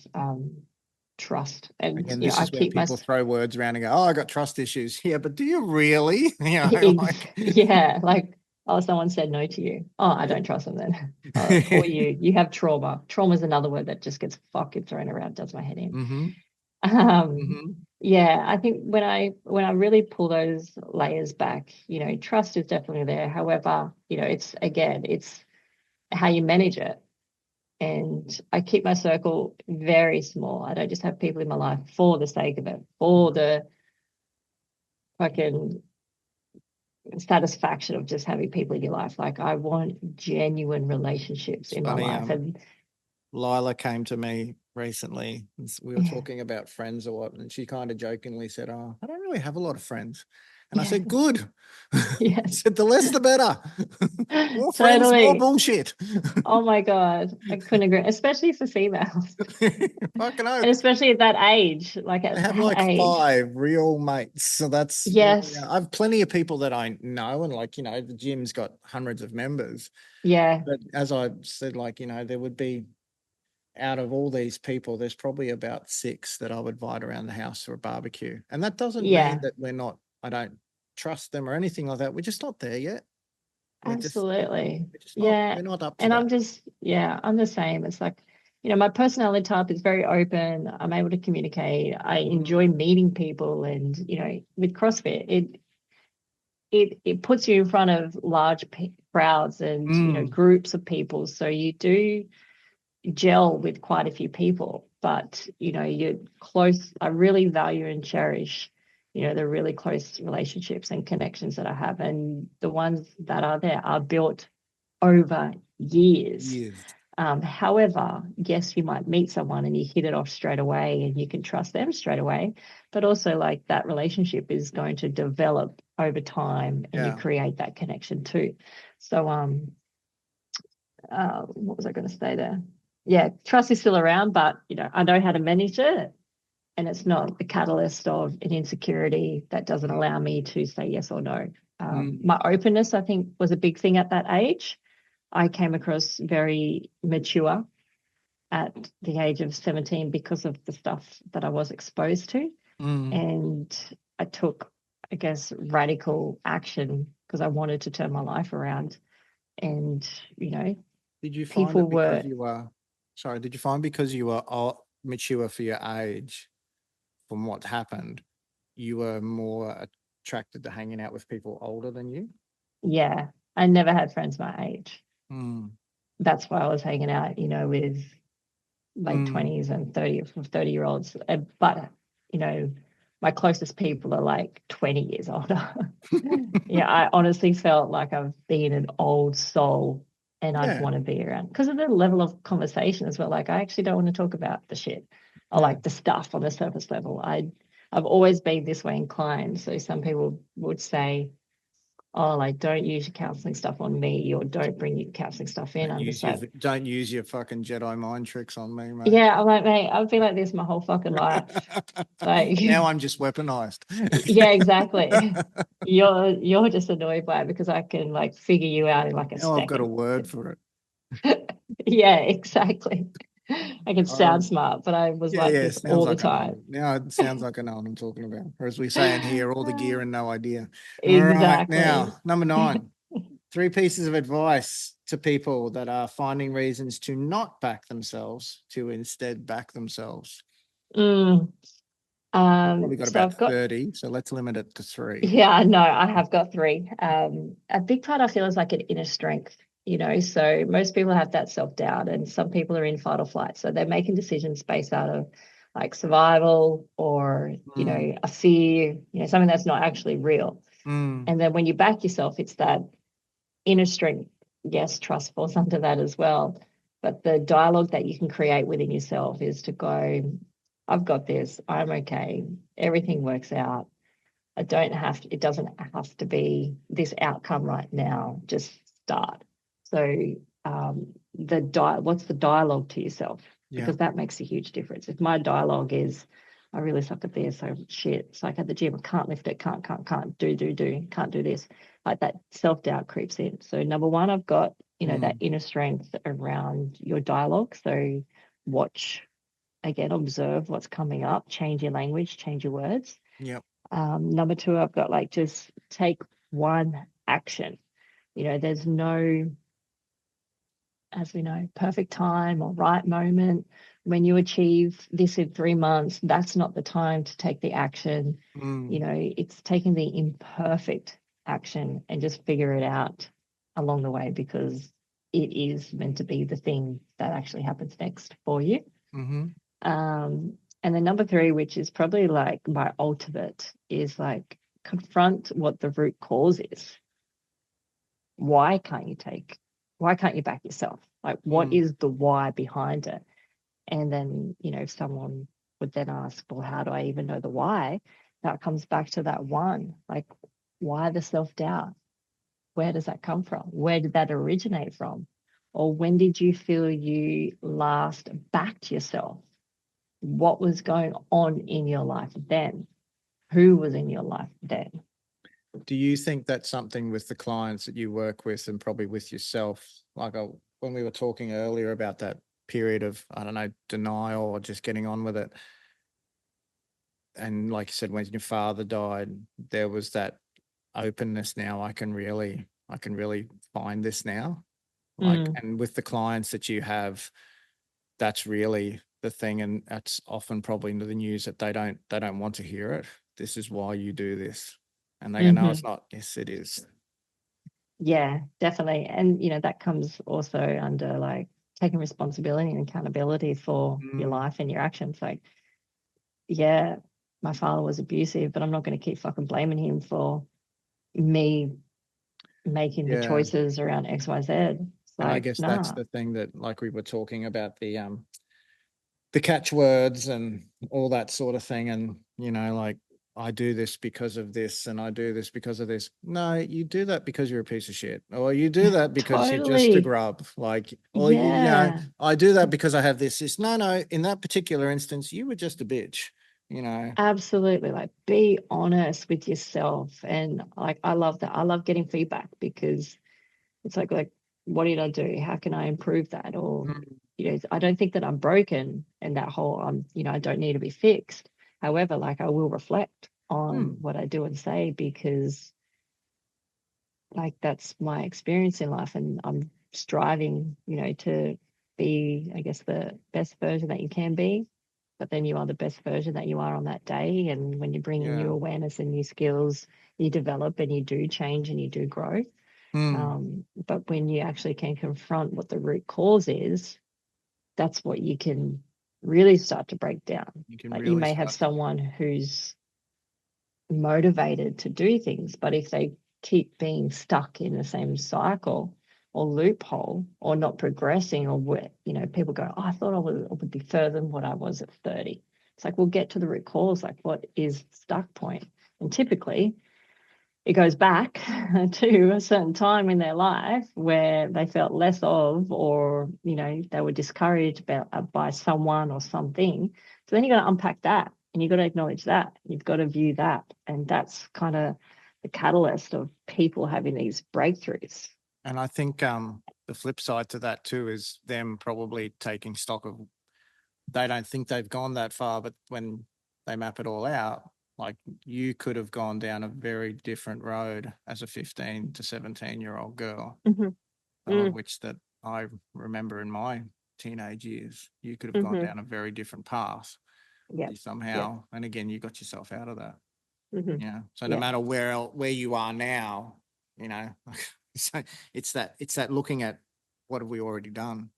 trust. And again, this is where people throw words around and go, oh, I got trust issues. Yeah, but do you really? Someone said no to you. Oh, I don't trust them then. Or you have trauma. Trauma is another word that just gets fucking thrown around, does my head in. Yeah, I think when I really pull those layers back, you know, trust is definitely there. However, you know, it's how you manage it. And I keep my circle very small. I don't just have people in my life for the sake of it, for the fucking satisfaction of just having people in your life. Like, I want genuine relationships in my life. And Lila came to me recently. We were talking about friends or what, and she kind of jokingly said, "Oh, I don't really have a lot of friends." And I said, "Good." Yeah. I said, "The less, the better." More friends, Totally. more bullshit. Oh my God, I couldn't agree, especially for females. Fucking and especially at that age. Like, at I have that like age. 5 real mates. So that's, yes. I have plenty of people that I know, and like, the gym's got hundreds of members. Yeah. But as I said, like, there would be, out of all these people, there's probably about 6 that I would invite around the house for a barbecue. And that doesn't mean that I don't trust them or anything like that. We're just not there yet. Absolutely. We're not up to and that. I'm the same. It's like, my personality type is very open. I'm able to communicate. I enjoy meeting people, and with CrossFit, it puts you in front of large crowds and groups of people, so you do gel with quite a few people. But you're close. I really value and cherish the really close relationships and connections that I have, and the ones that are there are built over years. However, yes, you might meet someone and you hit it off straight away and you can trust them straight away, but also, like, that relationship is going to develop over time, and you create that connection too. So what was I going to say there? Yeah, trust is still around, but I know how to manage it, and it's not the catalyst of an insecurity that doesn't allow me to say yes or no. My openness, I think, was a big thing at that age. I came across very mature at the age of 17 because of the stuff that I was exposed to. And I took, I guess, radical action because I wanted to turn my life around. And, did you find people because you were mature for your age, from what happened, you were more attracted to hanging out with people older than you? Yeah, I never had friends my age. That's why I was hanging out, with late 20s and 30-year-olds. But, my closest people are like 20 years older. I honestly felt like I've been an old soul, and I'd want to be around because of the level of conversation as well. Like, I actually don't want to talk about the shit or like the stuff on the surface level. I've always been this way inclined. So some people would say, "Oh, like, don't use your counseling stuff on me," or "Don't bring your counseling stuff in." Don't use your fucking Jedi mind tricks on me, mate. Yeah, I'm like, mate, I've been like this my whole fucking life. Like, now I'm just weaponized. Yeah, exactly. You're just annoyed by it because I can, like, figure you out in like a second. I've got a word for it. Yeah, exactly. I can sound smart, but I was like this all the time. Now it sounds like I know what I'm talking about. Or as we say in here, all the gear and no idea. Exactly. All right, now, number 9. 3 pieces of advice to people that are finding reasons to not back themselves, to instead back themselves. Probably got about 30, so let's limit it to 3. Yeah, no, I have got 3. A big part, I feel, is like an inner strength. So most people have that self-doubt, and some people are in fight or flight. So they're making decisions based out of like survival or, a fear, something that's not actually real. And then when you back yourself, it's that inner strength. Yes, trust falls under that as well. But the dialogue that you can create within yourself is to go, I've got this, I'm okay, everything works out. It doesn't have to be this outcome right now, just start. So what's the dialogue to yourself? Because that makes a huge difference. If my dialogue is, I really suck at this, so shit, it's like at the gym, I can't lift it, can't do, can't do this. Like, that self-doubt creeps in. So number 1, I've got, that inner strength around your dialogue. So watch, again, observe what's coming up, change your language, change your words. Number 2, I've got, like, just take one action. There's no, as we know, perfect time or right moment. When you achieve this in 3 months, that's not the time to take the action. It's taking the imperfect action and just figure it out along the way, because it is meant to be the thing that actually happens next for you. And then number 3, which is probably like my ultimate, is like confront what the root cause is. Why can't you back yourself? Like, what is the why behind it? And then, if someone would then ask, well, how do I even know the why? That comes back to that one, like, why the self-doubt? Where does that come from? Where did that originate from? Or when did you feel you last backed yourself? What was going on in your life then? Who was in your life then? Do you think that's something with the clients that you work with and probably with yourself? Like when we were talking earlier about that period of, I don't know, denial or just getting on with it. And like you said, when your father died, there was that openness. Now I can really find this now. Like, and with the clients that you have, that's really the thing. And that's often probably the news that they don't want to hear it. This is why you do this. And they go, no, it's not. Yes, it is. Yeah, definitely. And, that comes also under like taking responsibility and accountability for your life and your actions. Like, yeah, my father was abusive, but I'm not going to keep fucking blaming him for me making the choices around X, Y, Z. And I guess that's the thing that, like we were talking about the catchwords and all that sort of thing. And, like, I do this because of this and I do this because of this. No, you do that because you're a piece of shit, or you do that because you're just a grub. Like, or, I do that because I have this. No, in that particular instance, you were just a bitch, Absolutely. Like, be honest with yourself. And like, I love that. I love getting feedback because it's like, what did I do? How can I improve that? Or, I don't think that I'm broken and that whole, I don't need to be fixed. However, like, I will reflect on what I do and say because like, that's my experience in life. And I'm striving, to be, I guess, the best version that you can be. But then you are the best version that you are on that day. And when you bring in new awareness and new skills, you develop and you do change and you do grow. But when you actually can confront what the root cause is, that's what you can really start to break down. You may have someone who's motivated to do things, but if they keep being stuck in the same cycle or loophole or not progressing, or people go, oh, I thought I would be further than what I was at 30. It's like, we'll get to the root cause, like, what is the stuck point? And typically it goes back to a certain time in their life where they felt less of, or, they were discouraged by someone or something. So then you've got to unpack that and you've got to acknowledge that. You've got to view that. And that's kind of the catalyst of people having these breakthroughs. And I think the flip side to that too is them probably taking stock of, they don't think they've gone that far, but when they map it all out, like, you could have gone down a very different road as a 15 to 17-year-old girl, which that I remember in my teenage years. You could have gone down a very different path somehow. And again, you got yourself out of that. So no matter where you are now, so it's that looking at what have we already done.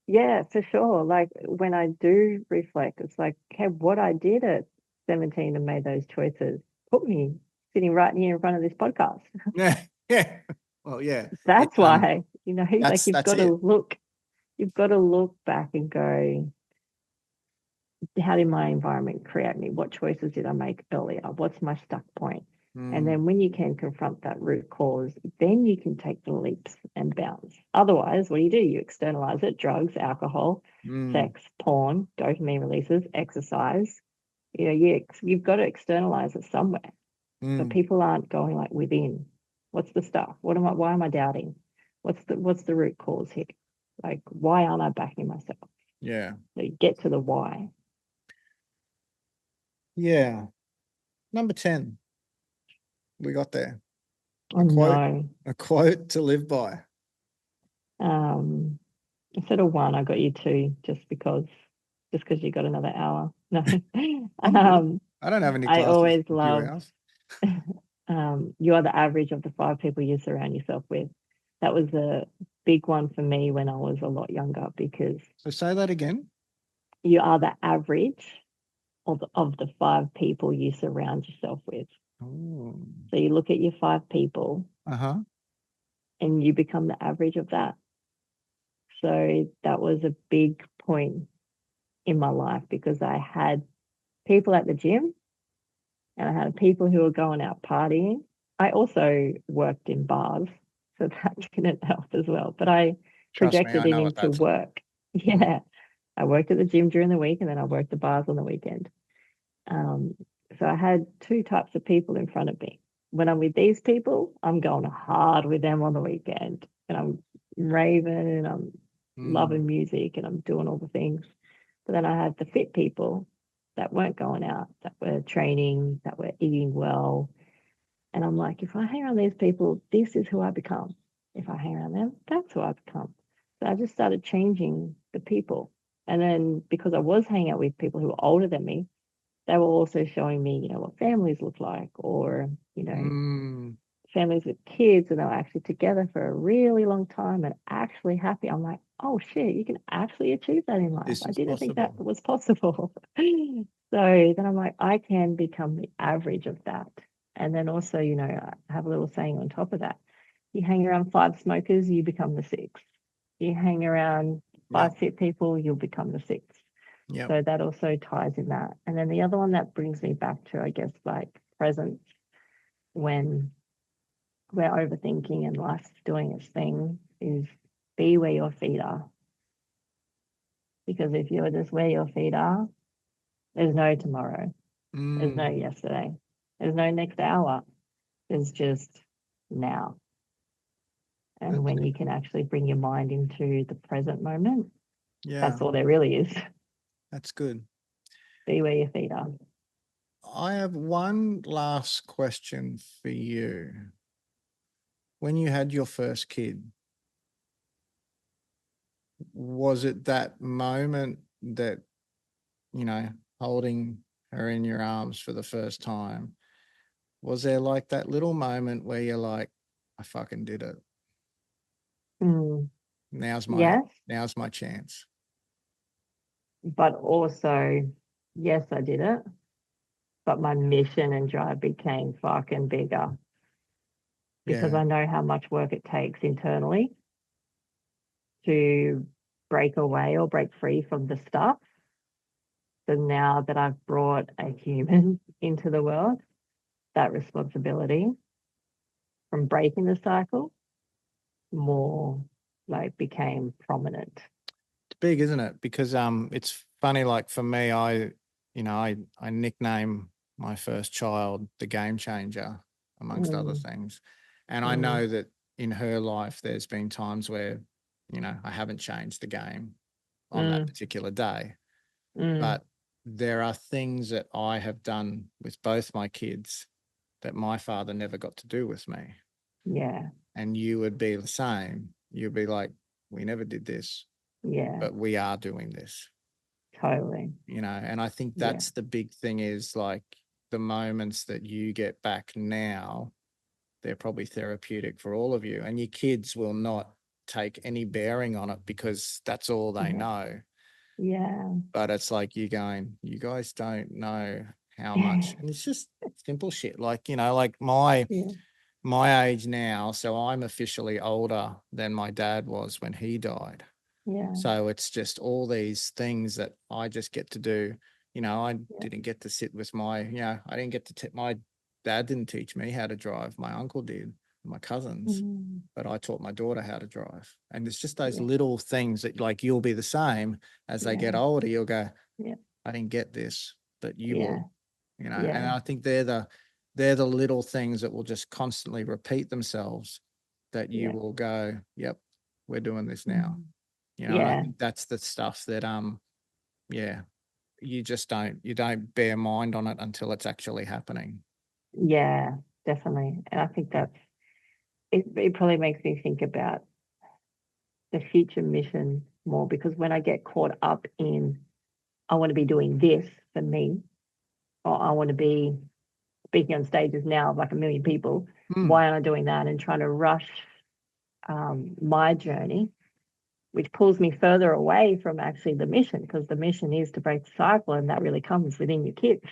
Yeah, for sure. Like, when I do reflect, it's like, okay, what I did at 17 and made those choices put me sitting right here in front of this podcast. Yeah. Well, yeah. That's why, like, you've got to look back and go, how did my environment create me? What choices did I make earlier? What's my stuck point? And then when you can confront that root cause, then you can take the leaps and bounds. Otherwise, what do? You externalize it: drugs, alcohol, sex, porn, dopamine releases, exercise. You've got to externalize it somewhere. But people aren't going like within. What's the stuff? Why am I doubting? What's the root cause here? Like, why aren't I backing myself? Yeah. So you get to the why. Yeah. Number 10. We got there. A quote to live by. Instead of 1, I got you 2, just because you got another hour. No. I don't have any classes. I always love you are the average of the 5 people you surround yourself with. That was a big one for me when I was a lot younger, because So say that again. You are the average of the 5 people you surround yourself with. Ooh. So you look at your 5 people and you become the average of that. So that was a big point in my life because I had people at the gym and I had people who were going out partying. I also worked in bars, so that didn't help as well. But I Trust me, I projected it know what into that's like. work. Yeah. I worked at the gym during the week and then I worked the bars on the weekend. So I had 2 types of people in front of me. When I'm with these people, I'm going hard with them on the weekend and I'm raving and I'm loving music and I'm doing all the things. But then I had the fit people that weren't going out, that were training, that were eating well. And I'm like, if I hang around these people, this is who I become. If I hang around them, that's who I become. So I just started changing the people. And then because I was hanging out with people who were older than me, they were also showing me, what families look like, or, families with kids and they were actually together for a really long time and actually happy. I'm like, oh shit, you can actually achieve that in life. I didn't think that was possible. So then I'm like, I can become the average of that. And then also, I have a little saying on top of that. You hang around 5 smokers, you become the 6th. You hang around 5 fit people, you'll become the 6th. Yep. So that also ties in that. And then the other one that brings me back to, I guess, like presence, when we're overthinking and life's doing its thing, is be where your feet are. Because if you're just where your feet are, there's no tomorrow. There's no yesterday. There's no next hour. There's just now. And when you can actually bring your mind into the present moment, that's all there really is. That's good. Be where your feet are. I have one last question for you. When you had your first kid, was it that moment that, holding her in your arms for the first time, was there like that little moment where you're like, I fucking did it. Now's my chance. But also, yes, I did it. But my mission and drive became fucking bigger. Because I know how much work it takes internally to break away or break free from the stuff. So now that I've brought a human into the world, that responsibility from breaking the cycle more like became prominent. It's big, isn't it? Because it's funny, like for me, I nickname my first child the game changer, amongst other things. And I know that in her life there's been times where, I haven't changed the game on that particular day. But there are things that I have done with both my kids that my father never got to do with me. Yeah. And you would be the same. You'd be like, we never did this. Yeah. But we are doing this. Totally. And I think that's the big thing is like the moments that you get back now, they're probably therapeutic for all of you. And your kids will not take any bearing on it because that's all they know. Yeah. But it's like you going, you guys don't know how much. And it's just simple shit. Like, like my age now, so I'm officially older than my dad was when he died. Yeah. So it's just all these things that I just get to do. I didn't get to sit with I didn't get to, my dad didn't teach me how to drive. My uncle did, my cousins, but I taught my daughter how to drive. And it's just those little things that like, you'll be the same as they get older. You'll go, I didn't get this, but you will, and I think they're the little things that will just constantly repeat themselves that you will go, yep, we're doing this now. And I think that's the stuff that, you just don't bear mind on it until it's actually happening. Yeah, definitely. And I think that's, it probably makes me think about the future mission more, because when I get caught up in, I want to be doing this for me, or I want to be speaking on stages now of like 1 million people, why aren't I doing that and trying to rush my journey, which pulls me further away from actually the mission, because the mission is to break the cycle, and that really comes within your kids.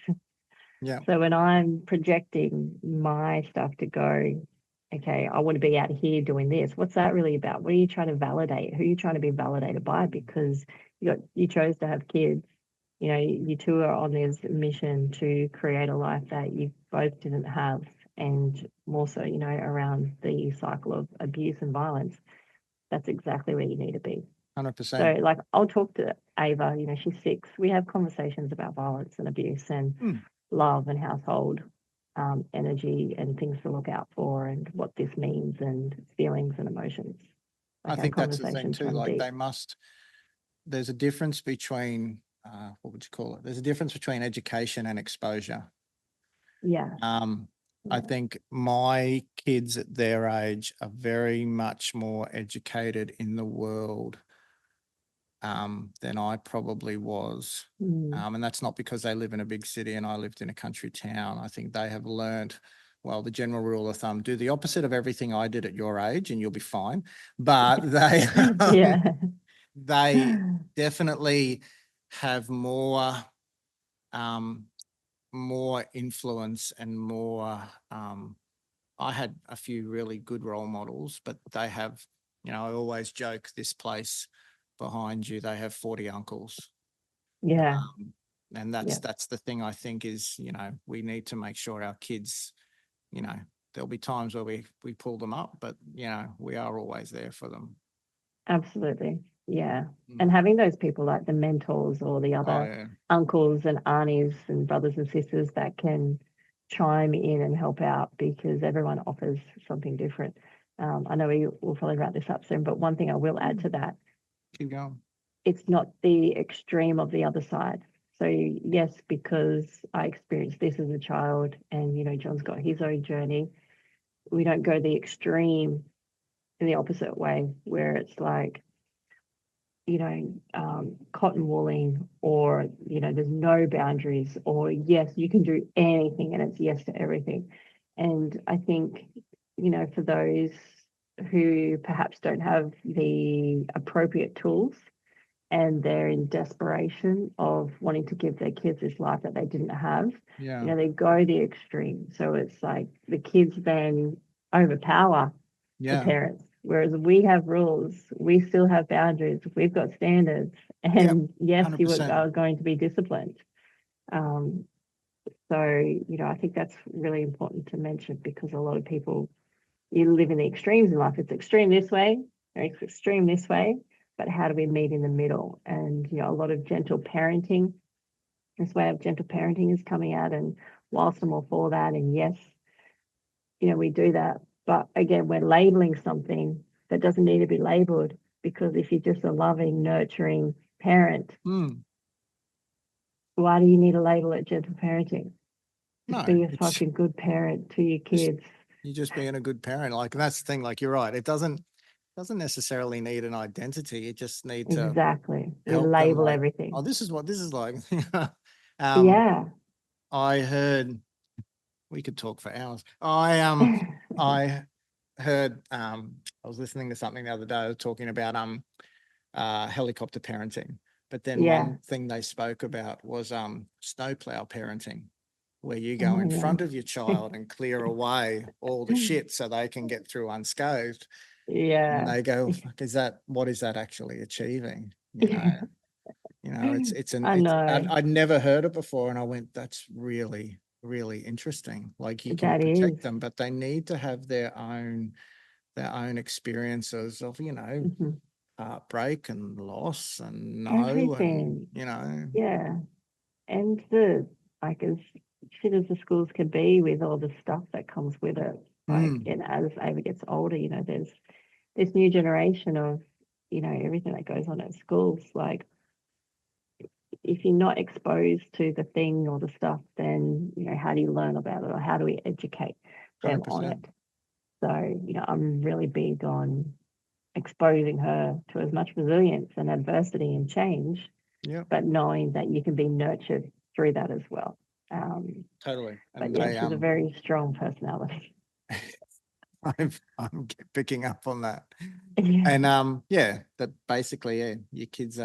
Yeah. So when I'm projecting my stuff to go, okay, I want to be out here doing this. What's that really about? What are you trying to validate? Who are you trying to be validated by? Because you chose to have kids. You two are on this mission to create a life that you both didn't have, and more so, around the cycle of abuse and violence. That's exactly where you need to be. 100%. So, like, I'll talk to Ava. She's 6. We have conversations about violence and abuse and love and household energy and things to look out for and what this means and feelings and emotions. I think that's the thing too. Like deep. There's a difference between, what would you call it? There's a difference between education and exposure. Yeah. I think my kids at their age are very much more educated in the world than I probably was. And that's not because they live in a big city and I lived in a country town. I think they have learned, well, the general rule of thumb, do the opposite of everything I did at your age and you'll be fine. But they, they definitely have more influence and more. I had a few really good role models, but they have, I always joke, this place behind you, they have 40 uncles. Yeah. And that's the thing I think is, we need to make sure our kids, there'll be times where we pull them up, but, we are always there for them. Absolutely. Yeah. And having those people like the mentors or the other uncles and aunties and brothers and sisters that can chime in and help out, because everyone offers something different. I know we will probably wrap this up soon, but one thing I will add to that. Keep going. It's not the extreme of the other side. So yes, because I experienced this as a child and, John's got his own journey. We don't go the extreme in the opposite way where it's like, cotton wooling or, there's no boundaries or yes, you can do anything and it's yes to everything. And I think, for those who perhaps don't have the appropriate tools and they're in desperation of wanting to give their kids this life that they didn't have, they go the extreme. So it's like the kids then overpower the parents. Whereas we have rules, we still have boundaries, we've got standards, and yes, 100%. You are going to be disciplined. So, I think that's really important to mention, because a lot of people, you live in the extremes in life. It's extreme this way, or it's extreme this way, but how do we meet in the middle? And, a lot of gentle parenting, this way of gentle parenting is coming out, and whilst I'm all for that, and yes, we do that. But again, we're labeling something that doesn't need to be labeled, because if you're just a loving, nurturing parent, why do you need to label it gentle parenting? Just be a fucking good parent to your kids. You're just being a good parent. Like, that's the thing. Like, you're right. It doesn't necessarily need an identity. It just needs to exactly. We label everything. Oh, this is what this is like. Yeah. I heard. We could talk for hours. I heard. I was listening to something the other day talking about helicopter parenting, but then one thing they spoke about was snowplow parenting, where you go in front of your child and clear away all the shit so they can get through unscathed. Yeah. And they go, what is that actually achieving? I'd never heard it before. And I went, that's really, really interesting. Like, you can protect them, but they need to have their own experiences of, heartbreak and loss and everything. And, Yeah. And as shit as the schools can be with all the stuff that comes with it. Like, and as Ava gets older, there's this new generation of, everything that goes on at schools. Like, if you're not exposed to the thing or the stuff, then, how do you learn about it, or how do we educate them 100%. On it? So, I'm really big on exposing her to as much resilience and adversity and change, but knowing that you can be nurtured through that as well. Totally. But she's a very strong personality. I'm picking up on that. And that basically, your kids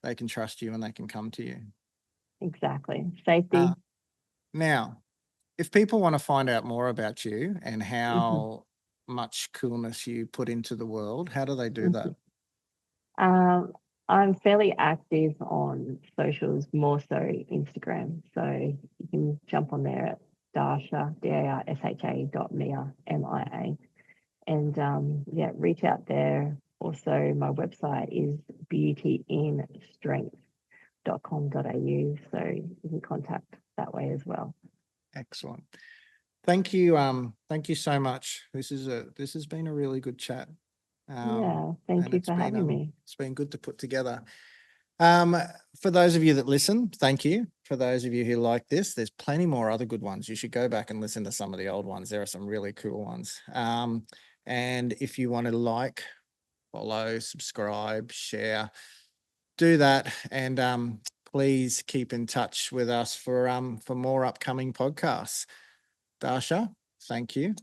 they can trust you and they can come to you. Exactly. Safety. Now, if people want to find out more about you and how much coolness you put into the world, how do they do that? I'm fairly active on socials, more so Instagram. So you can jump on there at Darcia, DARSHA.mia, MIA. And reach out there. Also, my website is beautyinstrength.com.au. So you can contact that way as well. Excellent. Thank you. Thank you so much. This has been a really good chat. Thank you for having me. It's been good to put together. For those of you that listen, thank you. For those of you who like this, there's plenty more other good ones. You should go back and listen to some of the old ones. There are some really cool ones. And if you want to like, follow, subscribe, share, do that. And please keep in touch with us for more upcoming podcasts. Darcia, thank you.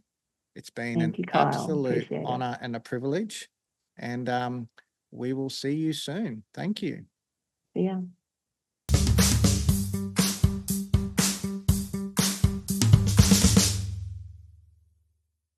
It's been an absolute honor and a privilege. And we will see you soon. Thank you. See ya.